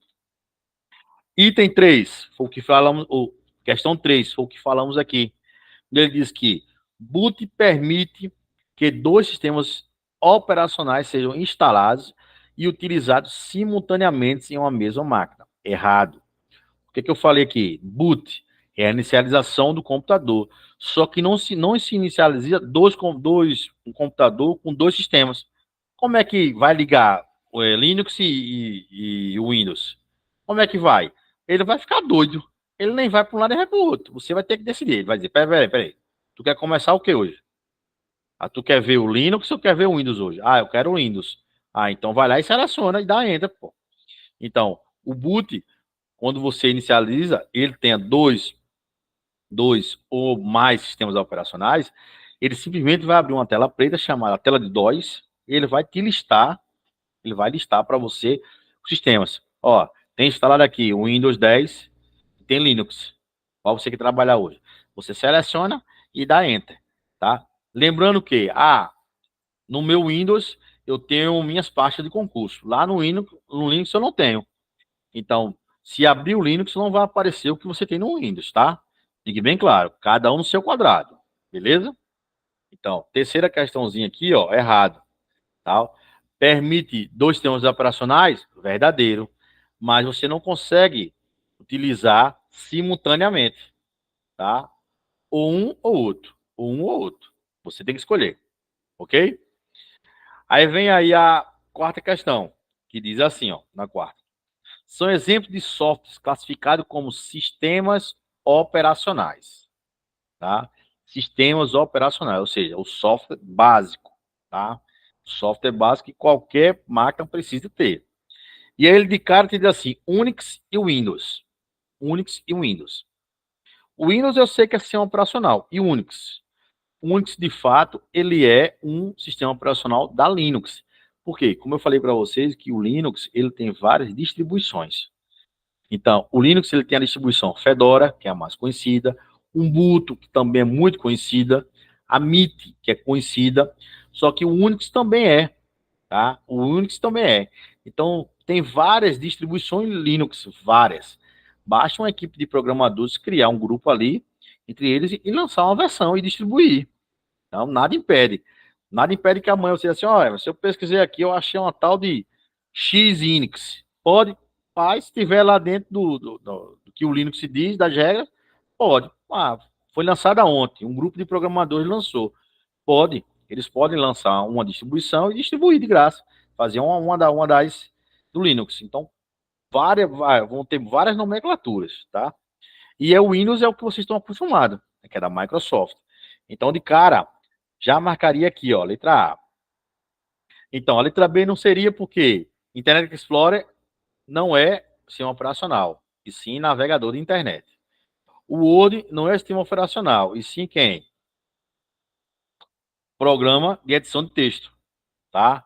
Item 3, foi o que falamos, ou questão 3, foi o que falamos aqui. Ele diz que boot permite que dois sistemas operacionais sejam instalados e utilizados simultaneamente em uma mesma máquina. Errado. O que eu falei aqui? Boot é a inicialização do computador. Só que não se inicializa um computador com dois sistemas. Como é que vai ligar o Linux e o Windows? Como é que vai? Ele vai ficar doido. Ele nem vai para um lado nem vai para o outro. Você vai ter que decidir. Ele vai dizer, peraí. Tu quer começar o que hoje? Ah, tu quer ver o Linux ou quer ver o Windows hoje? Ah, eu quero o Windows. Ah, então vai lá e seleciona e dá enter, pô. Então, o boot, quando você inicializa, ele tem dois ou mais sistemas operacionais, ele simplesmente vai abrir uma tela preta chamada tela de DOS, e ele vai listar para você os sistemas. Ó, tem instalado aqui o Windows 10, tem Linux. Para você que trabalhar hoje. Você seleciona e dá enter, tá? Lembrando que, no meu Windows eu tenho minhas pastas de concurso. Lá no Linux eu não tenho. Então, se abrir o Linux, não vai aparecer o que você tem no Windows, tá? Fique bem claro, cada um no seu quadrado, beleza? Então, terceira questãozinha aqui, ó, errado, tá? Permite dois sistemas operacionais? Verdadeiro. Mas você não consegue utilizar simultaneamente, tá? Ou um ou outro. Ou um ou outro. Você tem que escolher, ok? Aí vem aí a quarta questão, que diz assim, ó, na quarta. São exemplos de softwares classificados como sistemas operacionais, tá? Sistemas operacionais, ou seja, o software básico, tá? Software básico que qualquer máquina precisa ter. E aí ele de cara te diz assim, Unix e Windows. Unix e Windows. O Windows eu sei que é sistema operacional. E o Unix? O Unix, de fato, ele é um sistema operacional da Linux. Por quê? Como eu falei para vocês, que o Linux ele tem várias distribuições. Então, o Linux ele tem a distribuição Fedora, que é a mais conhecida, Ubuntu, que também é muito conhecida, a MIT, que é conhecida, só que o Unix também é, tá? O Unix também é. Então, tem várias distribuições Linux, várias. Basta uma equipe de programadores criar um grupo ali, entre eles, e lançar uma versão e distribuir. Então, nada impede. Nada impede que amanhã você diga assim, olha, se eu pesquisei aqui, eu achei uma tal de X-Unix. Pode, mas se estiver lá dentro do que o Linux diz, das regras, pode. Foi lançada ontem, um grupo de programadores lançou. Pode, eles podem lançar uma distribuição e distribuir de graça. Fazer uma das do Linux. Então, vão ter várias nomenclaturas, tá? E o Windows é o que vocês estão acostumados, que é da Microsoft. Então, de cara, já marcaria aqui, ó, letra A. Então, a letra B não seria porque Internet Explorer não é sistema operacional, e sim navegador de internet. O Word não é sistema operacional, e sim quem? Programa de edição de texto, tá?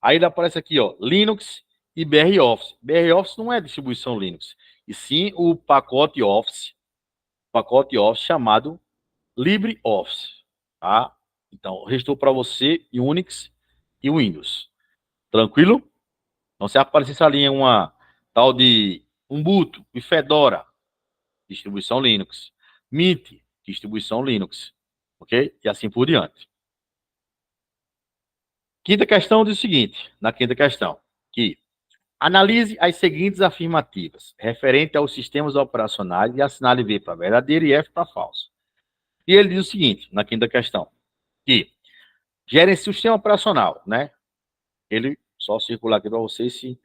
Aí ele aparece aqui, ó, Linux e BR Office. BR Office não é distribuição Linux, e sim o pacote Office chamado LibreOffice, tá? Então, restou para você Unix e Windows. Tranquilo? Então, se aparecer essa linha uma tal de Ubuntu e Fedora, distribuição Linux. Mint, distribuição Linux. Ok? E assim por diante. Quinta questão diz o seguinte, na quinta questão, que analise as seguintes afirmativas, referente aos sistemas operacionais e assinale V para verdadeiro e F para falso. E ele diz o seguinte, na quinta questão, que gerencia o sistema operacional, né? Ele só circular aqui para vocês se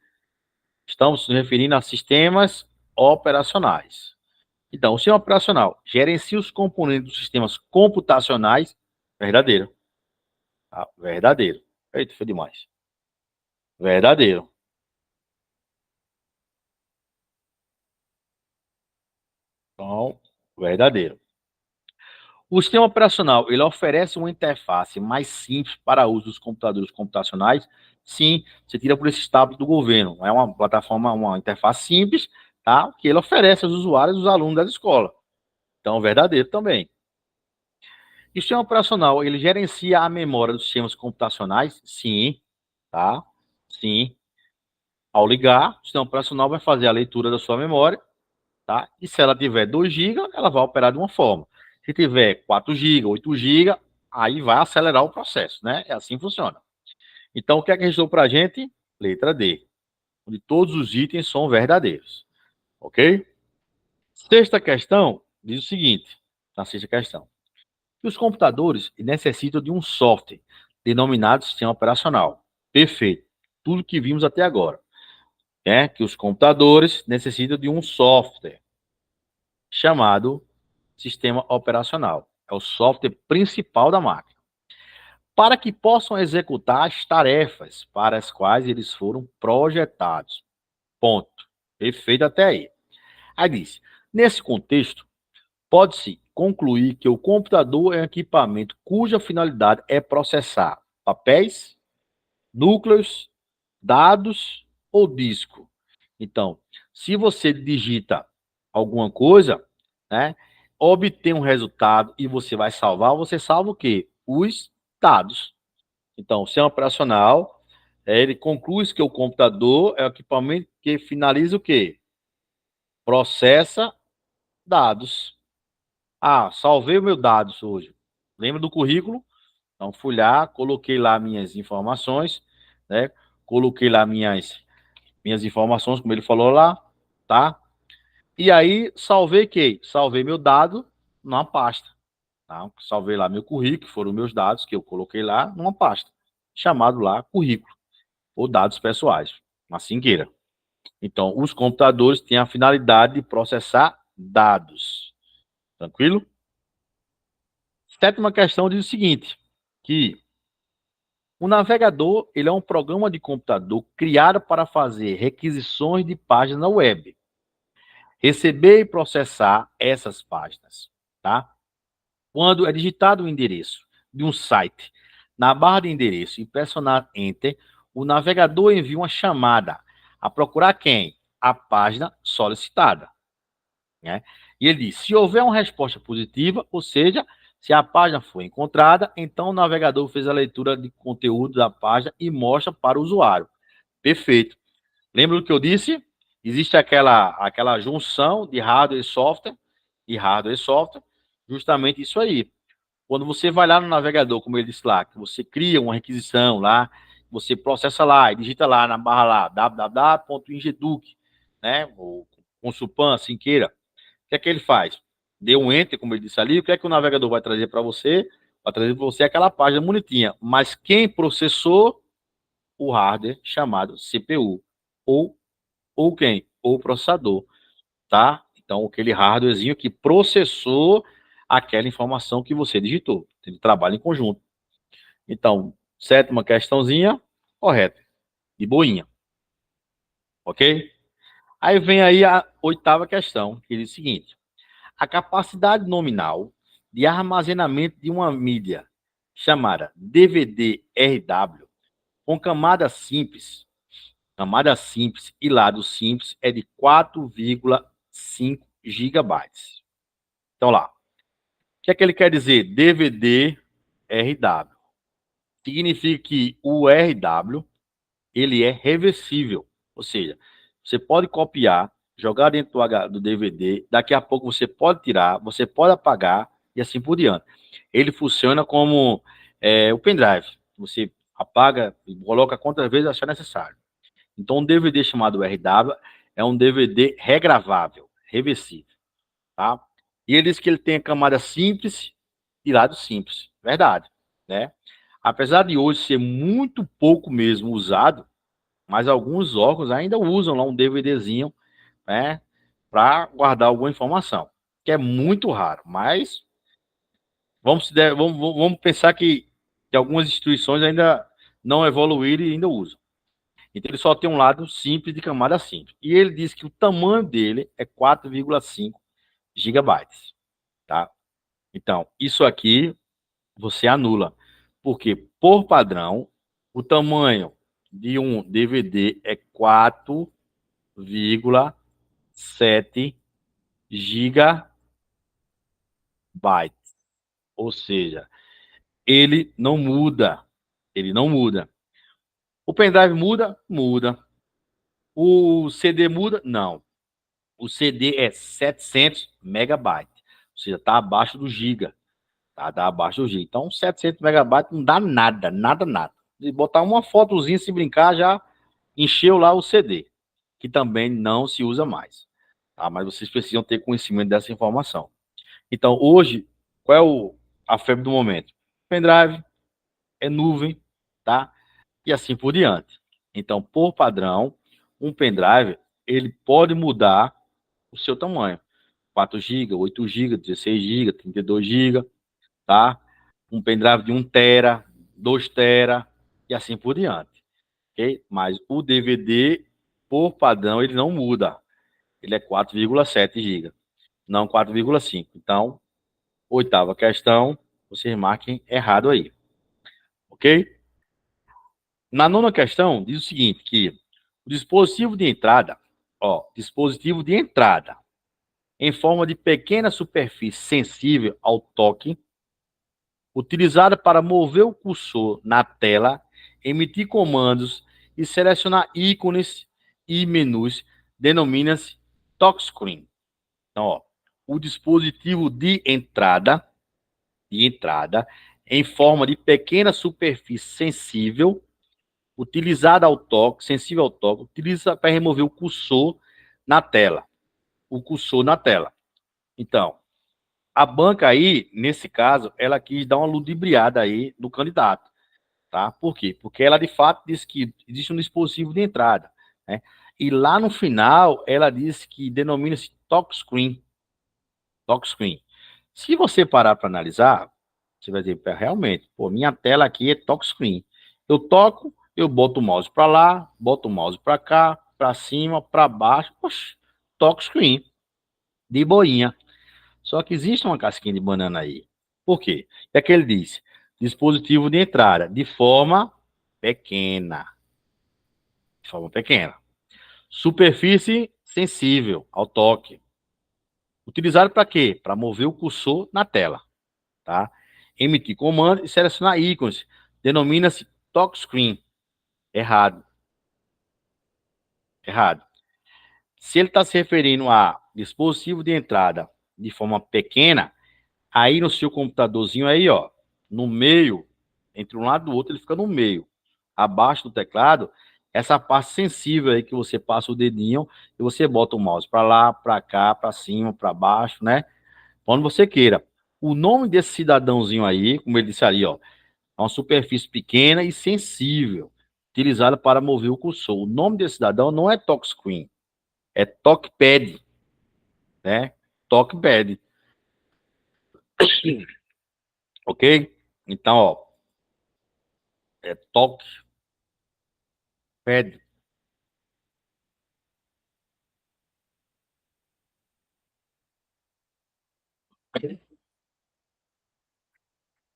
estamos nos referindo a sistemas operacionais. Então, o sistema operacional gerencia os componentes dos sistemas computacionais. Verdadeiro. Tá? Verdadeiro. Eita, foi demais. Verdadeiro. Então, verdadeiro. O sistema operacional, ele oferece uma interface mais simples para uso dos computadores computacionais. Sim, você tira por esses tablets do governo. É uma plataforma, uma interface simples, tá? Que ele oferece aos usuários e aos alunos da escola. Então, verdadeiro também. E o sistema operacional, ele gerencia a memória dos sistemas computacionais? Sim, tá? Sim. Ao ligar, o sistema operacional vai fazer a leitura da sua memória, tá? E se ela tiver 2 GB, ela vai operar de uma forma. Se tiver 4 GB, 8 GB, aí vai acelerar o processo, né? É assim que funciona. Então, o que é que restou para a gente? Letra D, onde todos os itens são verdadeiros. Ok? Sexta questão diz o seguinte, na sexta questão, que os computadores necessitam de um software denominado sistema operacional. Perfeito. Tudo que vimos até agora. Que os computadores necessitam de um software chamado sistema operacional. É o software principal da máquina. Para que possam executar as tarefas para as quais eles foram projetados. Ponto. Perfeito até aí. Aí diz, nesse contexto, pode-se concluir que o computador é um equipamento cuja finalidade é processar papéis, núcleos, dados ou disco. Então, se você digita alguma coisa, né, obtém um resultado e você vai salvar, você salva o quê? Os dados. Então, o sistema operacional, ele conclui que o computador é o equipamento que finaliza o quê? Processa dados. Ah, salvei os meus dados hoje. Lembra do currículo? Então, fui lá, coloquei lá minhas informações, né? Coloquei lá minhas informações, como ele falou lá, tá? E aí, salvei que? Salvei meu dado numa pasta. Tá? Salvei lá meu currículo, que foram meus dados que eu coloquei lá numa pasta, chamado lá currículo, ou dados pessoais, assim queira. Então, os computadores têm a finalidade de processar dados. Tranquilo? Sétima questão diz o seguinte, que o navegador, ele é um programa de computador criado para fazer requisições de páginas na web, receber e processar essas páginas, tá? Quando é digitado o endereço de um site na barra de endereço e pressionar Enter, o navegador envia uma chamada a procurar quem? A página solicitada, né? E ele diz, se houver uma resposta positiva, ou seja, se a página for encontrada, então o navegador fez a leitura de conteúdo da página e mostra para o usuário. Perfeito. Lembra do que eu disse? Existe aquela junção de hardware e software, justamente isso aí. Quando você vai lá no navegador, como ele disse lá, que você cria uma requisição lá, você processa lá e digita lá na barra lá, www.ingeduc, né, ou Consulpan, assim queira. O que é que ele faz? Dê um enter, como ele disse ali, o que é que o navegador vai trazer para você? Vai trazer para você aquela página bonitinha. Mas quem processou o hardware chamado CPU? Ou quem? Ou o processador, tá? Então, aquele hardwarezinho que processou aquela informação que você digitou. Ele trabalha em conjunto. Então, sétima questãozinha, correto. De boinha. Ok? Aí vem aí a oitava questão, que diz o seguinte. A capacidade nominal de armazenamento de uma mídia chamada DVD-RW com camada simples e lado simples é de 4,5 gigabytes. Então lá, o que é que ele quer dizer? DVD-RW. Significa que o RW ele é reversível, ou seja, você pode copiar, jogar dentro do DVD, daqui a pouco você pode tirar, você pode apagar e assim por diante. Ele funciona como o pendrive, você apaga e coloca quantas vezes achar necessário. Então, um DVD chamado RW é um DVD regravável, reversível, tá? E ele diz que ele tem a camada simples e lado simples, verdade, né? Apesar de hoje ser muito pouco mesmo usado, mas alguns órgãos ainda usam lá um DVDzinho, né, para guardar alguma informação, que é muito raro, mas vamos pensar que algumas instituições ainda não evoluíram e ainda usam. Então ele só tem um lado simples de camada simples. E ele diz que o tamanho dele é 4,5 gigabytes, tá? Então, isso aqui você anula, porque por padrão o tamanho de um DVD é 4,7 gigabytes. Ou seja, ele não muda. Ele não muda. O pendrive muda? Muda. O CD muda? Não. O CD é 700 megabytes. Ou seja, está abaixo do giga. Tá abaixo do giga. Então, 700 megabytes não dá nada, nada, nada. de botar uma fotozinha, se brincar, já encheu lá o CD, que também não se usa mais. Tá? Mas vocês precisam ter conhecimento dessa informação. Então, hoje, qual é a febre do momento? Pendrive, é nuvem, tá? E assim por diante. Então, por padrão, um pendrive, ele pode mudar o seu tamanho. 4 GB, 8 GB, 16 GB, 32 GB, tá? Um pendrive de 1 tera, 2 tera e assim por diante, ok? Mas o DVD, por padrão, ele não muda. Ele é 4,7 GB, não 4,5. Então, oitava questão, vocês marquem errado aí, ok? Na nona questão, diz o seguinte, que o dispositivo de entrada, dispositivo de entrada, em forma de pequena superfície sensível ao toque, utilizada para mover o cursor na tela, emitir comandos e selecionar ícones e menus, denomina-se touchscreen. Então, o dispositivo de entrada, em forma de pequena superfície sensível ao toque, utiliza para remover o cursor na tela. O cursor na tela. Então, a banca aí, nesse caso, ela quis dar uma ludibriada aí no candidato, tá? Por quê? Porque ela, de fato, disse que existe um dispositivo de entrada, né? E lá no final, ela disse que denomina-se touchscreen. Touchscreen. Se você parar para analisar, você vai dizer, realmente, pô, minha tela aqui é touchscreen. Eu toco, eu boto o mouse para lá, boto o mouse para cá, para cima, para baixo, poxa, touchscreen, de boinha. Só que existe uma casquinha de banana aí. Por quê? É que ele diz, dispositivo de entrada, de forma pequena. De forma pequena. Superfície sensível ao toque. Utilizado para quê? Para mover o cursor na tela. Tá? Emitir comando e selecionar ícones. Denomina-se touchscreen. Errado. Errado. Se ele está se referindo a dispositivo de entrada de forma pequena, aí no seu computadorzinho aí, no meio, entre um lado e o outro, ele fica no meio. Abaixo do teclado, essa parte sensível aí que você passa o dedinho e você bota o mouse para lá, para cá, para cima, para baixo, né? Quando você queira. O nome desse cidadãozinho aí, como ele disse ali, é uma superfície pequena e sensível, utilizada para mover o cursor. O nome desse cidadão não é touchscreen, é TalkPad, né? TalkPad, ok? Então, é TalkPad.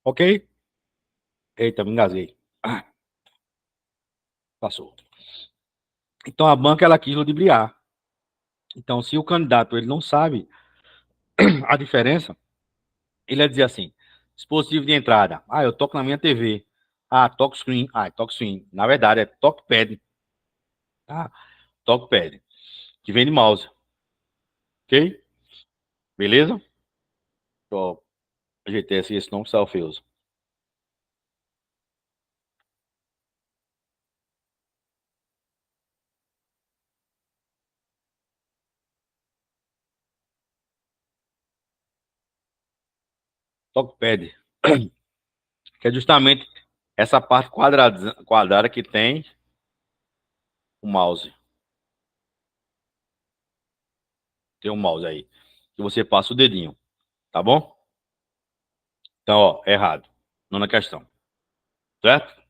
Ok? Eita, me engasguei. Passou. Então, a banca, ela quis ludibriar. Então, se o candidato ele não sabe a diferença, ele vai dizer assim, dispositivo de entrada. Ah, eu toco na minha TV. Ah, touchscreen. Ah, é touchscreen. Na verdade, é TalkPad. Ah, TalkPad. Que vem de mouse. Ok? Beleza? Ó, ajeitei assim, esse nome que estava feioso. TalkPad. Que é justamente essa parte quadrada que tem o mouse. Tem um mouse aí. Que você passa o dedinho. Tá bom? Então, errado. Nona questão. Certo?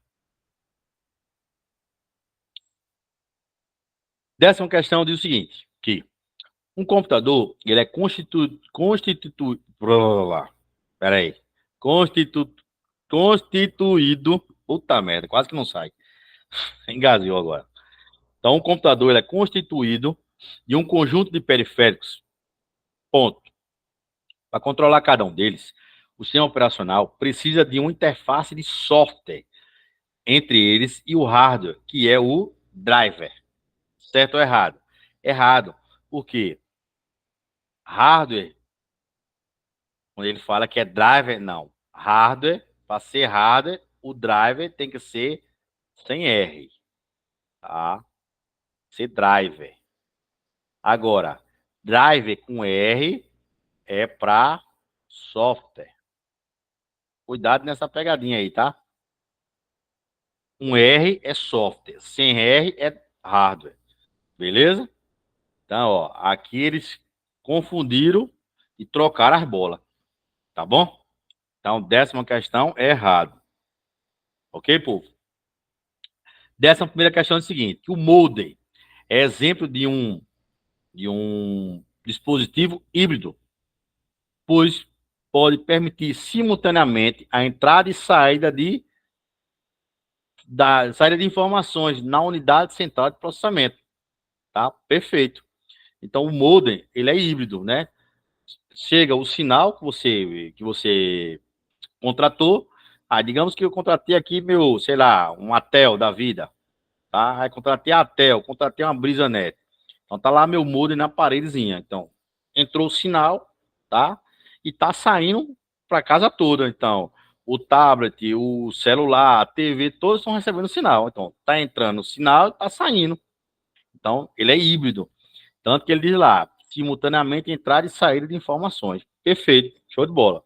Décima questão diz o seguinte, que um computador, ele é peraí, constituído, puta merda, quase que não sai, engasgou agora. Então, um computador, ele é constituído de um conjunto de periféricos, ponto. Para controlar cada um deles, o sistema operacional precisa de uma interface de software entre eles e o hardware, que é o driver. Certo ou errado? Errado. Por quê? Hardware, quando ele fala que é driver, não. Hardware, para ser hardware, o driver tem que ser sem R, tá? C driver. Agora, driver com R é para software. Cuidado nessa pegadinha aí, tá? Um R é software, sem R é hardware. Beleza? Então, ó, aqui eles confundiram e trocaram as bolas. Tá bom? Então, 10ª questão é errado. Ok, povo? 11ª questão é o seguinte, que o modem é exemplo de um dispositivo híbrido, pois pode permitir simultaneamente a entrada e saída de informações na unidade central de processamento, tá? Perfeito. Então o modem, ele é híbrido, né? Chega o sinal que você contratou. Digamos que eu contratei aqui meu, sei lá, um Atel da vida, tá? Aí contratei a Atel, contratei uma BrisaNet. Então tá lá meu modem na paredezinha. Então entrou o sinal, tá? E tá saindo para casa toda. Então o tablet, o celular, a TV, todos estão recebendo sinal. Então tá entrando o sinal e tá saindo. Então ele é híbrido. Tanto que ele diz lá, simultaneamente entrada e saída de informações. Perfeito, show de bola.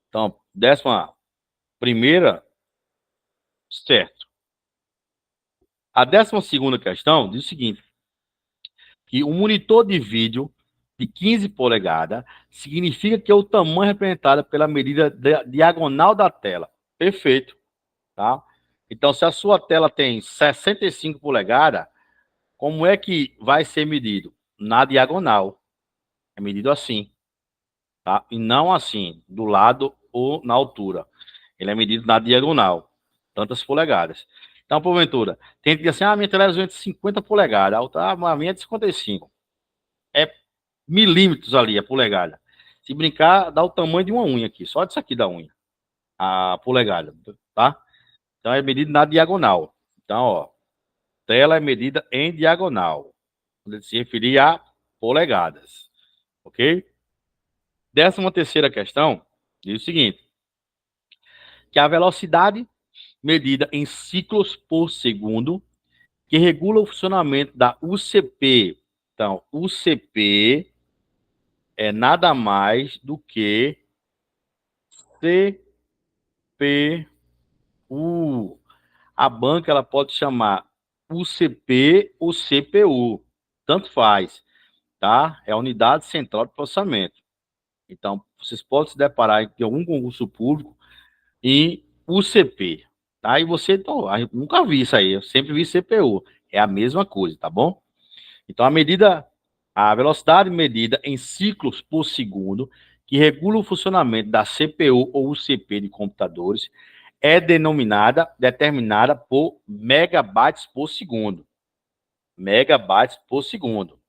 Então, 11ª, certo. A 12ª questão diz o seguinte, que um monitor de vídeo de 15 polegadas significa que é o tamanho representado pela medida diagonal da tela. Perfeito, tá? Então, se a sua tela tem 65 polegadas, como é que vai ser medido? Na diagonal. É medido assim, tá? E não assim, do lado ou na altura. Ele é medido na diagonal, tantas polegadas. Então, porventura, tem que dizer assim, minha televisão é de 50 polegadas, a minha é de 55. É milímetros ali, a polegada. Se brincar, dá o tamanho de uma unha aqui, só disso aqui da unha, a polegada, tá? Então, é medido na diagonal. Então, ó, tela é medida em diagonal, quando ele se referir a polegadas, ok? 13ª questão diz o seguinte, que a velocidade medida em ciclos por segundo, que regula o funcionamento da UCP. Então, UCP é nada mais do que CPU. A banca ela pode chamar UCP ou CPU, tanto faz, tá? É a unidade central de processamento. Então, vocês podem se deparar em algum concurso público em UCP, tá? E você, então, eu nunca vi isso aí, eu sempre vi CPU. É a mesma coisa, tá bom? Então, a velocidade medida em ciclos por segundo, que regula o funcionamento da CPU ou UCP de computadores, é determinada por megabytes por segundo. Megabytes por segundo.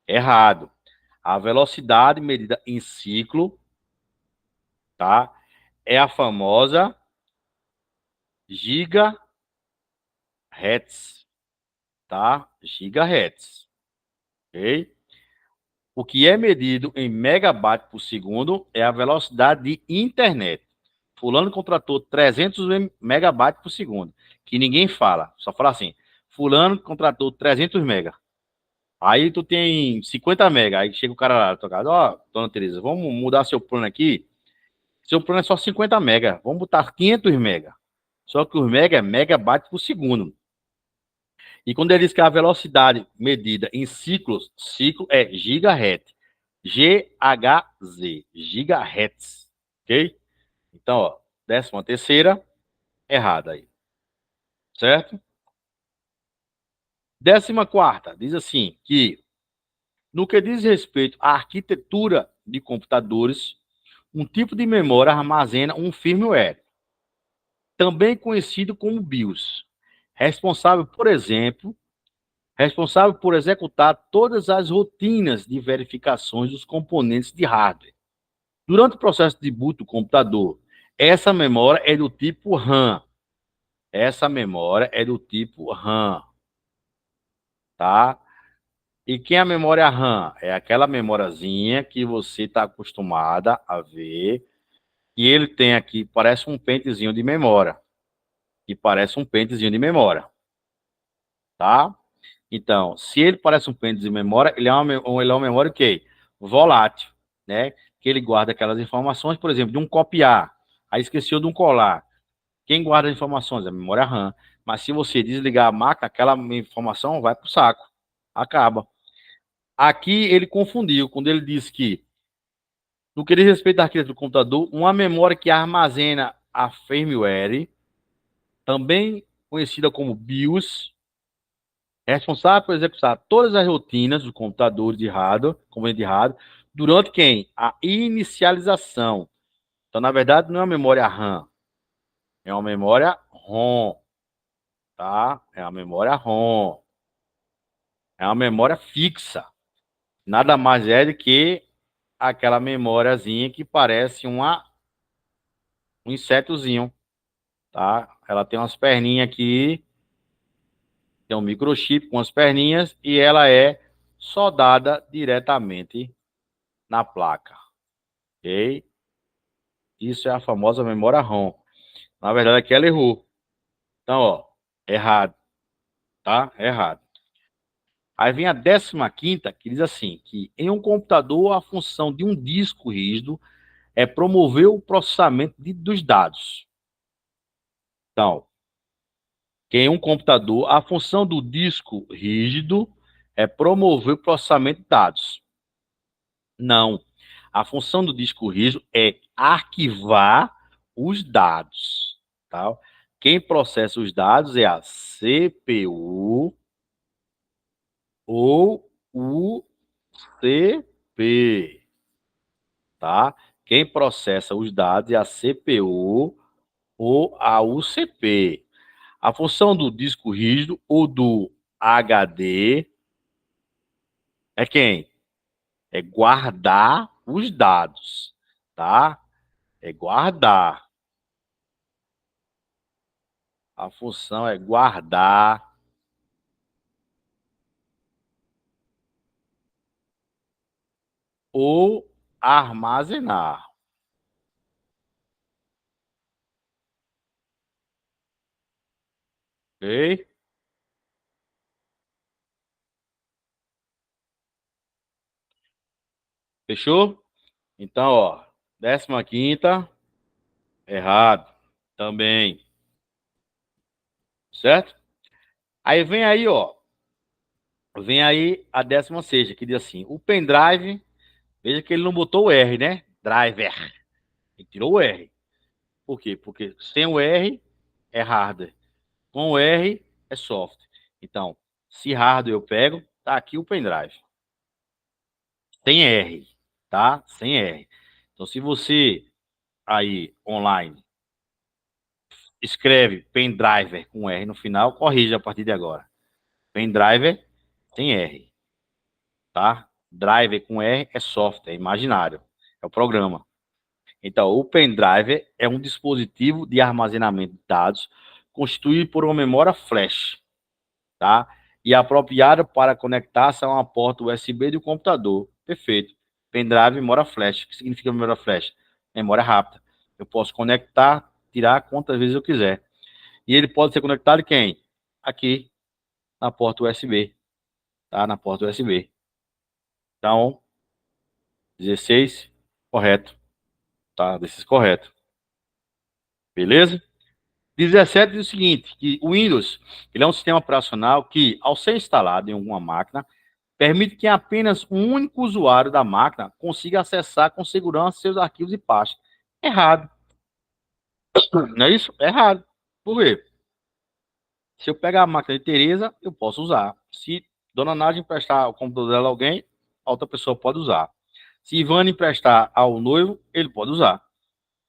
Errado. A velocidade medida em ciclo, tá? É a famosa gigahertz, tá? Gigahertz, ok? O que é medido em megabytes por segundo é a velocidade de internet. Fulano contratou 300 megabytes por segundo, que ninguém fala, só fala assim, fulano contratou 300 mega. Aí tu tem 50 mega, aí chega o cara lá, ó, dona Teresa, vamos mudar seu plano aqui, seu plano é só 50 mega, vamos botar 500 mega. Só que os mega é megabytes por segundo. E quando ele diz que a velocidade medida em ciclos, ciclo é gigahertz. GHz, gigahertz, ok? Então, ó, 13ª, errada aí, certo? 14ª, diz assim, que no que diz respeito à arquitetura de computadores, um tipo de memória armazena um firmware, também conhecido como BIOS, responsável por executar todas as rotinas de verificações dos componentes de hardware. Durante o processo de boot do computador, essa memória é do tipo RAM. Essa memória é do tipo RAM, tá? E quem é a memória RAM? É aquela memóriazinha que você está acostumada a ver. E ele tem aqui, parece um pentezinho de memória. que parece um pentezinho de memória, tá? Então, se ele parece um pente de memória, ele é uma memória o quê? Volátil, né? Que ele guarda aquelas informações, por exemplo, de um copiar, aí esqueceu de um colar. Quem guarda as informações? É a memória RAM. Mas se você desligar a máquina, aquela informação vai para o saco. Acaba. Aqui ele confundiu, quando ele disse que, no que diz respeito à arquitetura do computador, uma memória que armazena a firmware, também conhecida como BIOS, é responsável por executar todas as rotinas do computador de hardware, componente de hardware, durante quem? A inicialização. Então, na verdade, não é uma memória RAM, é uma memória ROM, tá? É uma memória ROM. É uma memória fixa. Nada mais é do que aquela memóriazinha que parece um insetozinho, tá? Ela tem umas perninhas aqui, tem um microchip com as perninhas e ela é soldada diretamente na placa, ok? Isso é a famosa memória ROM. Na verdade, aqui ela errou. Então, ó, errado, tá? Errado. Aí vem a 15ª, que diz assim, que em um computador a função de um disco rígido é promover o processamento dos dados. Então, que em um computador a função do disco rígido é promover o processamento de dados. Não. A função do disco rígido é arquivar os dados. Tá? Quem processa os dados é a CPU ou o CP. Tá? Quem processa os dados é a CPU ou a UCP. A função do disco rígido ou do HD é quem? É guardar os dados, tá? É guardar. A função é guardar ou armazenar. Ok? Fechou? Então, ó, 15ª, errado. Também. Certo? Aí vem aí, ó. Vem aí a 16ª, que diz assim, o pendrive, veja que ele não botou o R, né? Driver. Ele tirou o R. Por quê? Porque sem o R é hardware. Com o R é software. Então, se hardware eu pego, tá aqui o pendrive. Sem R, tá? Sem R. Então, se você aí online escreve pendriver com R no final, corrija a partir de agora. Pendriver tem R, tá? Driver com R é software, é imaginário, é o programa. Então, o pendrive é um dispositivo de armazenamento de dados constituído por uma memória flash, tá? E apropriado para conectar-se a uma porta USB do computador. Perfeito. Pendrive, memória flash. O que significa memória flash? Memória rápida. Eu posso conectar, tirar quantas vezes eu quiser. E ele pode ser conectado quem? Aqui, na porta USB, tá? Na porta USB. Então, 16, correto, tá? 16, correto. Beleza? 17 diz o seguinte, que o Windows, ele é um sistema operacional que, ao ser instalado em alguma máquina, permite que apenas um único usuário da máquina consiga acessar com segurança seus arquivos e pastas. Errado. Não é isso? Errado. Por quê? Se eu pegar a máquina de Tereza, eu posso usar. Se Dona Nádia emprestar o computador dela a alguém, a outra pessoa pode usar. Se Ivan emprestar ao noivo, ele pode usar.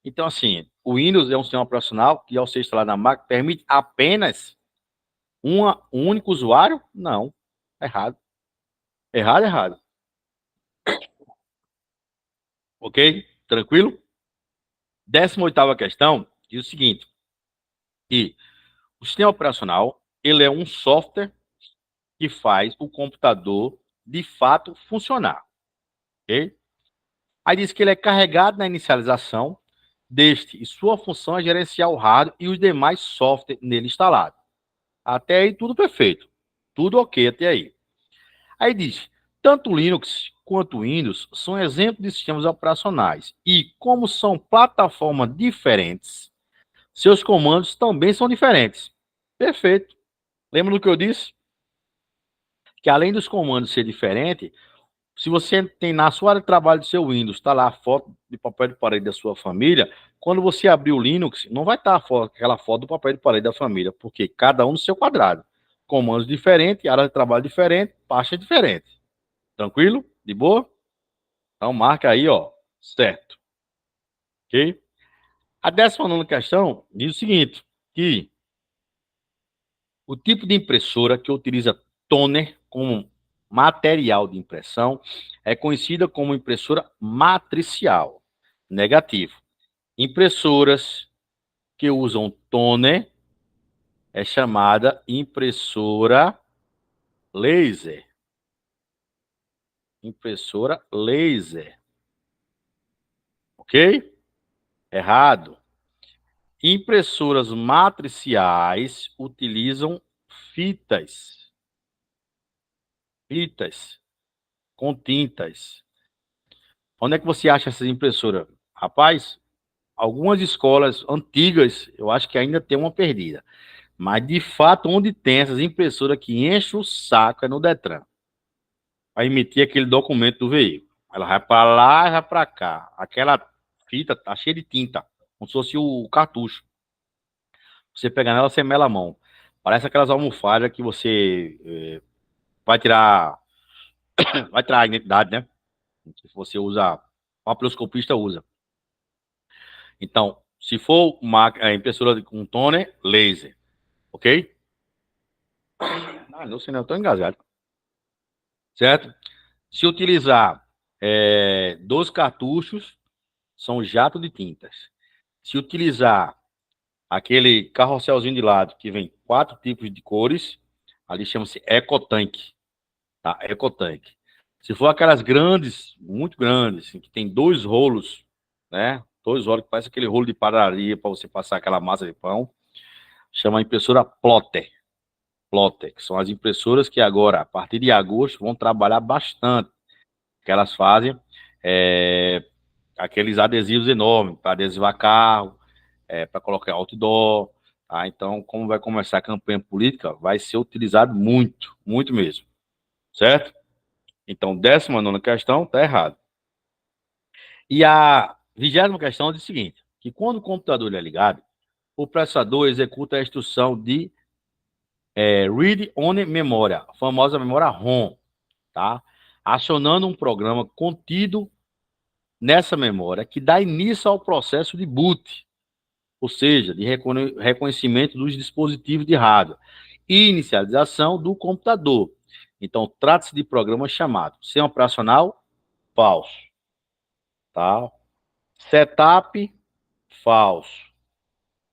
Então, assim, o Windows é um sistema operacional que, ao ser instalado na máquina, permite apenas um único usuário? Não. Errado. Errado, errado. Ok? Tranquilo? 18ª questão diz o seguinte, que o sistema operacional, ele é um software que faz o computador, de fato, funcionar. Ok? Aí diz que ele é carregado na inicialização deste, e sua função é gerenciar o hardware e os demais softwares nele instalados. Até aí, tudo perfeito. Tudo ok até aí. Aí diz, tanto Linux quanto Windows são exemplos de sistemas operacionais. E como são plataformas diferentes, seus comandos também são diferentes. Perfeito. Lembra do que eu disse? Que além dos comandos ser diferentes, se você tem na sua área de trabalho do seu Windows, está lá a foto de papel de parede da sua família, quando você abrir o Linux, não vai estar aquela foto do papel de parede da família, porque cada um no seu quadrado. Comandos diferentes, área de trabalho diferente, pasta diferente. Tranquilo? De boa? Então marca aí, ó, certo. Ok? A 19ª questão diz o seguinte, que o tipo de impressora que utiliza toner como material de impressão é conhecida como impressora matricial. Negativo. Impressoras que usam toner é chamada impressora laser. Impressora laser. Ok? Errado. Impressoras matriciais utilizam fitas. Fitas com tintas. Onde é que você acha essas impressoras? Rapaz, algumas escolas antigas, eu acho que ainda tem uma perdida. Mas, de fato, onde tem essas impressoras que enchem o saco é no Detran. Para emitir aquele documento do veículo. Ela vai para lá e vai para cá. Aquela fita tá cheia de tinta, como se fosse o cartucho. Você pega nela, você mela a mão. Parece aquelas almofadas que você vai tirar a identidade, né? Se você usa, o papiloscopista usa. Então, se for uma impressora com toner, laser, ok? Não sei, não, eu tô engasgado. Certo? Se utilizar 12 cartuchos, são jato de tintas. Se utilizar aquele carrosselzinho de lado, que vem 4 tipos de cores, ali chama-se Ecotank, tá? Ecotank. Se for aquelas grandes, muito grandes, assim, que tem 2 rolos, né? 2 rolos, que parece aquele rolo de padaria para você passar aquela massa de pão, chama a impressora Plotter. Plotter, que são as impressoras que agora, a partir de agosto, vão trabalhar bastante, que elas fazem aqueles adesivos enormes para adesivar carro, para colocar outdoor, tá? Então, como vai começar a campanha política, vai ser utilizado muito, muito mesmo, certo? Então, 19ª questão, tá errado. E a 20ª questão diz o seguinte, que quando o computador é ligado, o processador executa a instrução de Read Only Memory, a famosa memória ROM, tá? Acionando um programa contido nessa memória que dá início ao processo de boot, ou seja, de reconhecimento dos dispositivos de hardware e inicialização do computador. Então, trata-se de programa chamado sistema operacional falso, tá? Setup falso.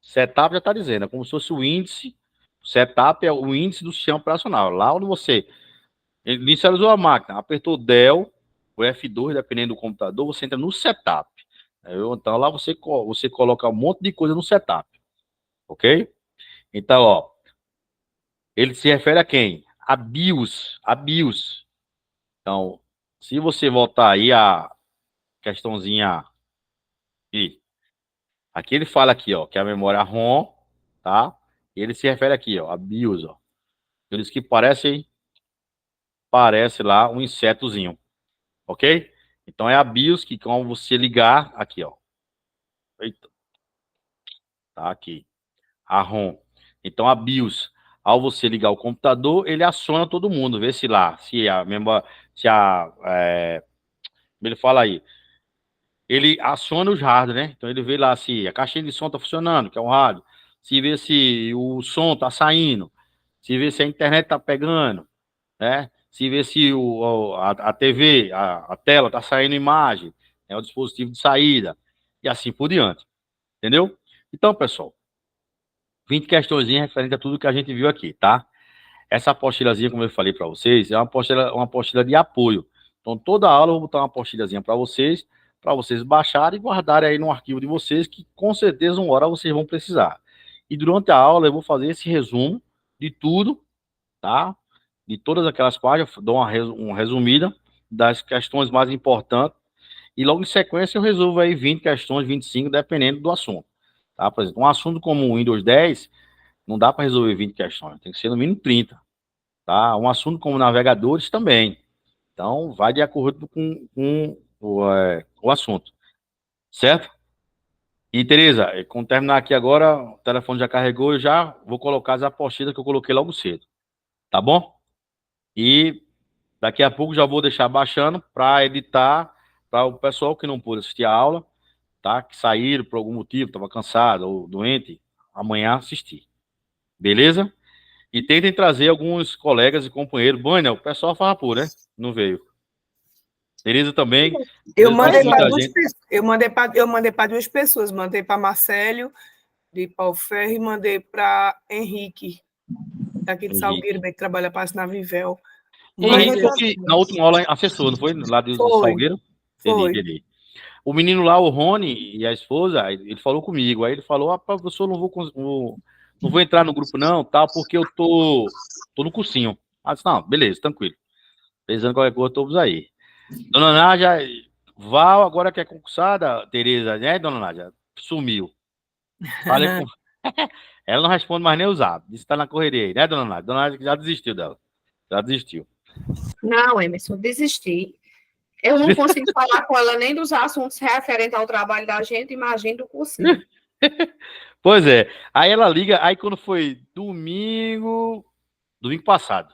Setup já está dizendo, é como se fosse o índice. Setup é o índice do sistema operacional. Lá onde você inicializou a máquina, apertou Del, o F2, dependendo do computador, você entra no setup. Então lá você coloca um monte de coisa no setup. Ok? Então, ó, ele se refere a quem? A BIOS. A BIOS. Então, se você voltar aí a questãozinha aqui, aqui ele fala aqui, ó, que é a memória ROM, tá? E ele se refere aqui, ó, a BIOS, ó. Eles que parece lá um insetozinho, ok? Então é a BIOS que quando você ligar aqui, ó. Eita. Tá aqui. A ROM. Então a BIOS, ao você ligar o computador, ele aciona todo mundo, vê se lá, se a memória, ele fala aí, ele aciona os hardware, né? Então ele vê lá se a caixinha de som tá funcionando, que é o rádio, se vê se o som tá saindo, se vê se a internet tá pegando, né? Se vê se a TV, a tela tá saindo imagem, é o dispositivo de saída, e assim por diante, entendeu? Então, pessoal, 20 questõezinhas referente a tudo que a gente viu aqui, tá? Essa apostilazinha, como eu falei para vocês, é uma apostila de apoio. Então, toda aula eu vou botar uma apostilazinha para vocês para vocês baixarem e guardarem aí no arquivo de vocês, que com certeza uma hora vocês vão precisar. E durante a aula eu vou fazer esse resumo de tudo, tá? De todas aquelas páginas, eu dou uma resumida das questões mais importantes, e logo em sequência eu resolvo aí 20 questões, 25, dependendo do assunto, tá? Por exemplo, um assunto como o Windows 10, não dá para resolver 20 questões, tem que ser no mínimo 30, tá? Um assunto como navegadores também. Então, vai de acordo com o assunto, certo? E, Tereza, quando terminar aqui agora, o telefone já carregou, eu já vou colocar as apostilas que eu coloquei logo cedo, tá bom? E daqui a pouco já vou deixar baixando para editar, para o pessoal que não pôde assistir a aula, tá? Que saíram por algum motivo, estava cansado ou doente, amanhã assistir. Beleza? E tentem trazer alguns colegas e companheiros. Bânia, o pessoal farrapou, né? Não veio. Tereza também. Eu Tereza tá mandei assistindo para a duas gente. pessoas. Eu mandei para duas pessoas. Mandei para Marcelo, de Pau Ferro, e mandei para Henrique, daqui de Salgueiro, que trabalha para na Vivel. Henrique Mas foi que na última aula acessou, não foi? Lá do foi, Salgueiro? foi. Entendi. O menino lá, o Rony e a esposa, ele falou comigo. Aí ele falou: ah, professor, não vou entrar no grupo, não, tá? Porque eu tô no cursinho. Ah, disse, não, beleza, tranquilo. Pensando qualquer coisa, todos aí. Dona Nádia, Val, agora que é concursada, Tereza, né, dona Nádia? Sumiu. Falei com. Ela não responde mais nem o zap. Disse que tá na correria aí, né, dona Nádia? Dona Nádia já desistiu dela. Já desistiu. Não, Emerson, desisti. Eu não consigo falar com ela nem dos assuntos referentes ao trabalho da gente, imagina do cursinho. Pois é. Aí ela liga, aí quando foi domingo passado.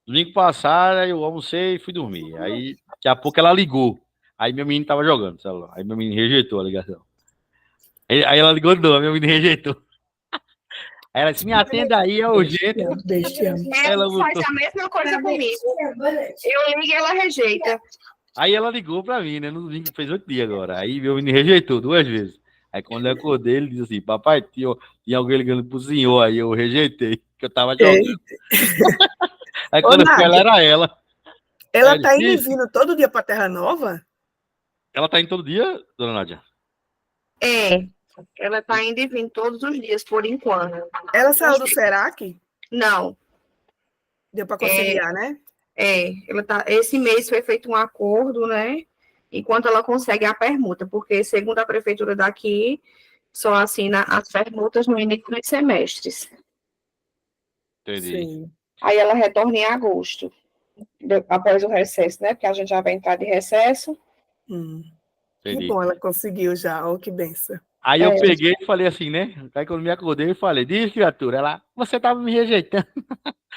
Domingo passado, aí eu almocei e fui dormir. Aí, daqui a pouco ela ligou. Aí meu menino tava jogando no celular. Aí meu menino rejeitou a ligação. Aí ela ligou de novo, meu menino rejeitou. Aí ela disse, me atenda aí, é urgente. Ela Ela faz botou. a mesma coisa comigo. Eu ligo e ela rejeita. Aí ela ligou pra mim, né? No domingo, fez 8 dias agora. Aí meu menino rejeitou 2 vezes. Aí quando eu acordei, ele disse assim, papai, tinha alguém ligando pro senhor. Aí eu rejeitei, que eu tava jogando. Aí Ô, quando eu fui, ela Nádia, era ela. ela Aí está indo e disse, vindo todo dia para Terra Nova? ela tá indo todo dia, dona Nádia? É, ela tá indo e vindo todos os dias, por enquanto. Ela saiu do Serac? Não, Deu para conciliar, né? ela tá, esse mês foi feito um acordo, né? Enquanto ela consegue a permuta, porque segundo a prefeitura daqui, só assina as permutas no início dos semestres. Entendi. Sim. Aí ela retorna em agosto, após o recesso, né? Porque a gente já vai entrar de recesso. Que Entendi. bom, ela conseguiu já. Oh, que benção. Aí eu peguei e falei assim, né? Aí quando me acordei, eu falei, diz, criatura, você tava me rejeitando.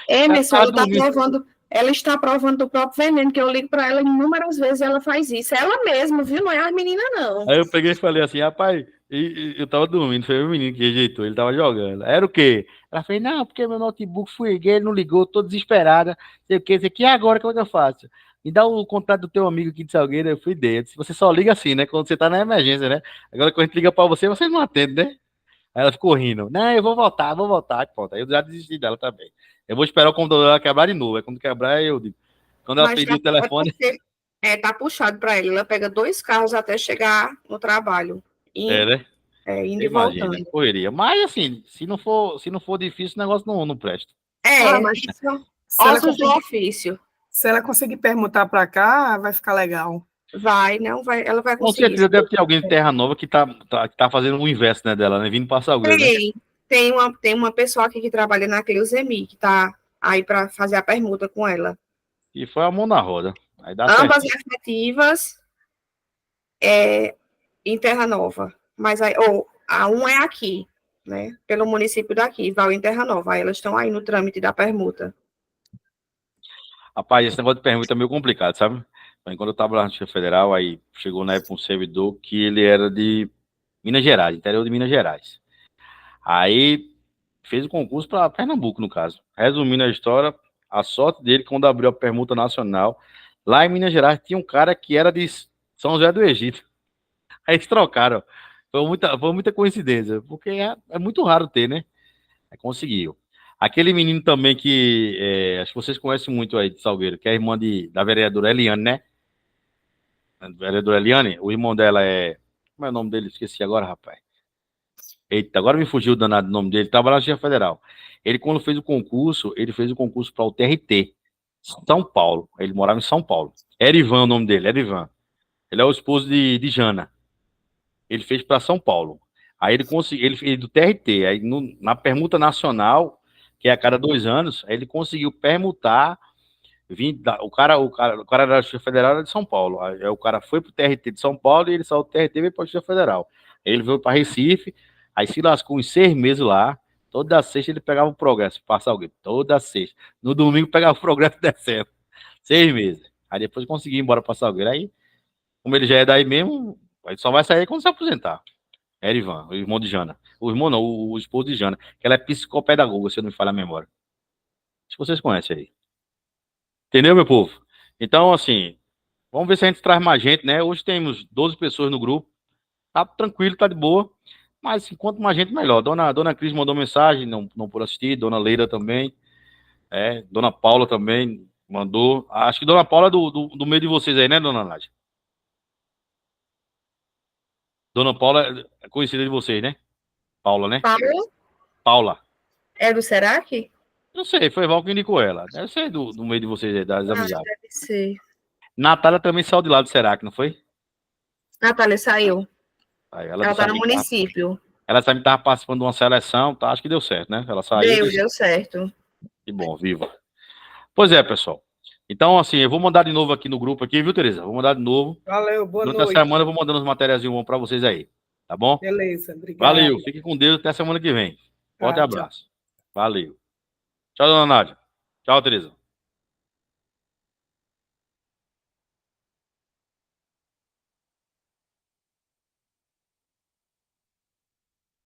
Emerson, Ela ela está dormindo. provando, ela está provando do próprio veneno, que eu ligo para ela inúmeras vezes ela faz isso. Ela mesma, viu? Não é a menina, não. Aí eu peguei e falei assim, rapaz, eu tava dormindo, foi o menino que rejeitou, ele tava jogando. Era o quê? Ela fez, não, porque meu notebook foi gay, ele não ligou, tô desesperada, sei o quê, sei o que, agora como é que eu faço? Me dá o contato do teu amigo aqui de Salgueiro, eu fui dentro. Você só liga assim, né? Quando você tá na emergência, né? Agora quando a gente liga pra você, você não atende, né? Aí ela ficou rindo. Não, eu vou voltar, pronto. Aí eu já desisti dela também. Eu vou esperar o computador dela quebrar de novo. Aí quando quebrar, eu digo. Quando ela Mas pedir o telefone. tá puxado para ela. Ela pega 2 carros até chegar no trabalho. Né? Indo e Imagina, voltando. correria. Mas assim, se não for difícil, o negócio não presta. Mas Isso, se ela, ossos do conseguir, ofício. se ela conseguir permutar para cá, vai ficar legal. Ela vai Com conseguir. certeza deve ter alguém de Terra Nova que tá fazendo o inverso, né, dela, né? Vindo para Salgueiro, né? Tem uma pessoa aqui que trabalha na Cleusemi, que tá aí para fazer a permuta com ela. E foi a mão na roda. Aí dá Ambas certo. respectivas em Terra Nova. Mas a um é aqui, né? Pelo município daqui, Val em Terra Nova. Aí elas estão aí no trâmite da permuta. Rapaz, esse negócio de permuta é meio complicado, sabe? Quando eu tava lá no Distrito Federal, aí chegou na época um servidor que ele era de Minas Gerais, interior de Minas Gerais. Aí fez o concurso para Pernambuco, no caso. Resumindo a história, a sorte dele, quando abriu a permuta nacional, lá em Minas Gerais tinha um cara que era de São José do Egito. Aí eles trocaram. Foi muita coincidência, porque é muito raro ter, né? Aí conseguiu. Aquele menino também que acho que vocês conhecem muito aí de Salgueiro, que é a irmã da vereadora Eliane, né? vereadora Eliane, o irmão dela é. Como é o nome dele? Esqueci agora, rapaz. Eita, agora me fugiu o danado do nome dele. Estava lá na Justiça Federal. Ele, quando fez o concurso, ele fez o concurso para o TRT, São Paulo. Ele morava em São Paulo. Erivan, o nome dele, Erivan. Ele é o esposo de Jana. Ele fez para São Paulo. Aí ele conseguiu, ele fez do TRT. Aí na permuta nacional, que é a cada 2 anos, aí ele conseguiu permutar. O cara da Justiça Federal era de São Paulo. Aí o cara foi pro TRT de São Paulo e ele saiu do TRT e veio pra Justiça Federal. Aí ele veio para Recife, aí se lascou uns 6 meses lá. Toda sexta ele pegava o progresso, passar alguém. Toda sexta. No domingo pegava o progresso descendo. 6 meses. Aí depois conseguiu ir embora pra Salgueiro. Aí, como ele já é daí mesmo, aí só vai sair quando se aposentar. É Erivan, o irmão de Jana. O irmão não, o esposo de Jana. Que ela é psicopedagoga, se eu não me falha a memória. Acho que vocês conhecem aí. Entendeu, meu povo? Então, assim, vamos ver se a gente traz mais gente, né? Hoje temos 12 pessoas no grupo. Tá tranquilo, tá de boa. Mas quanto mais gente, melhor. Dona Cris mandou mensagem, não por assistir. Dona Leira também. Dona Paula também mandou. Acho que Dona Paula é do meio de vocês aí, né, Dona Nádia? Dona Paula é conhecida de vocês, né? Paula, né? Paulo? Paula. É do Serac? Não sei, foi Val que indicou ela. Deve ser do meio de vocês aí, das amizades. Deve ser. Natália também saiu de lá do Serac, não foi? Natália saiu. Aí Ela tá no município. Ela também estava participando de uma seleção, tá? Acho que deu certo, né? Ela saiu. Deu certo. Que bom, viva. Pois é, pessoal. Então, assim, eu vou mandar de novo aqui no grupo aqui, viu, Tereza? Vou mandar de novo. Valeu, boa Durante noite. a semana eu vou mandando os materiais para vocês aí, tá bom? Beleza, obrigado. Valeu, fique com Deus até semana que vem. Forte Tchau. abraço. Valeu. Tchau, dona Nádia. Tchau, Tereza.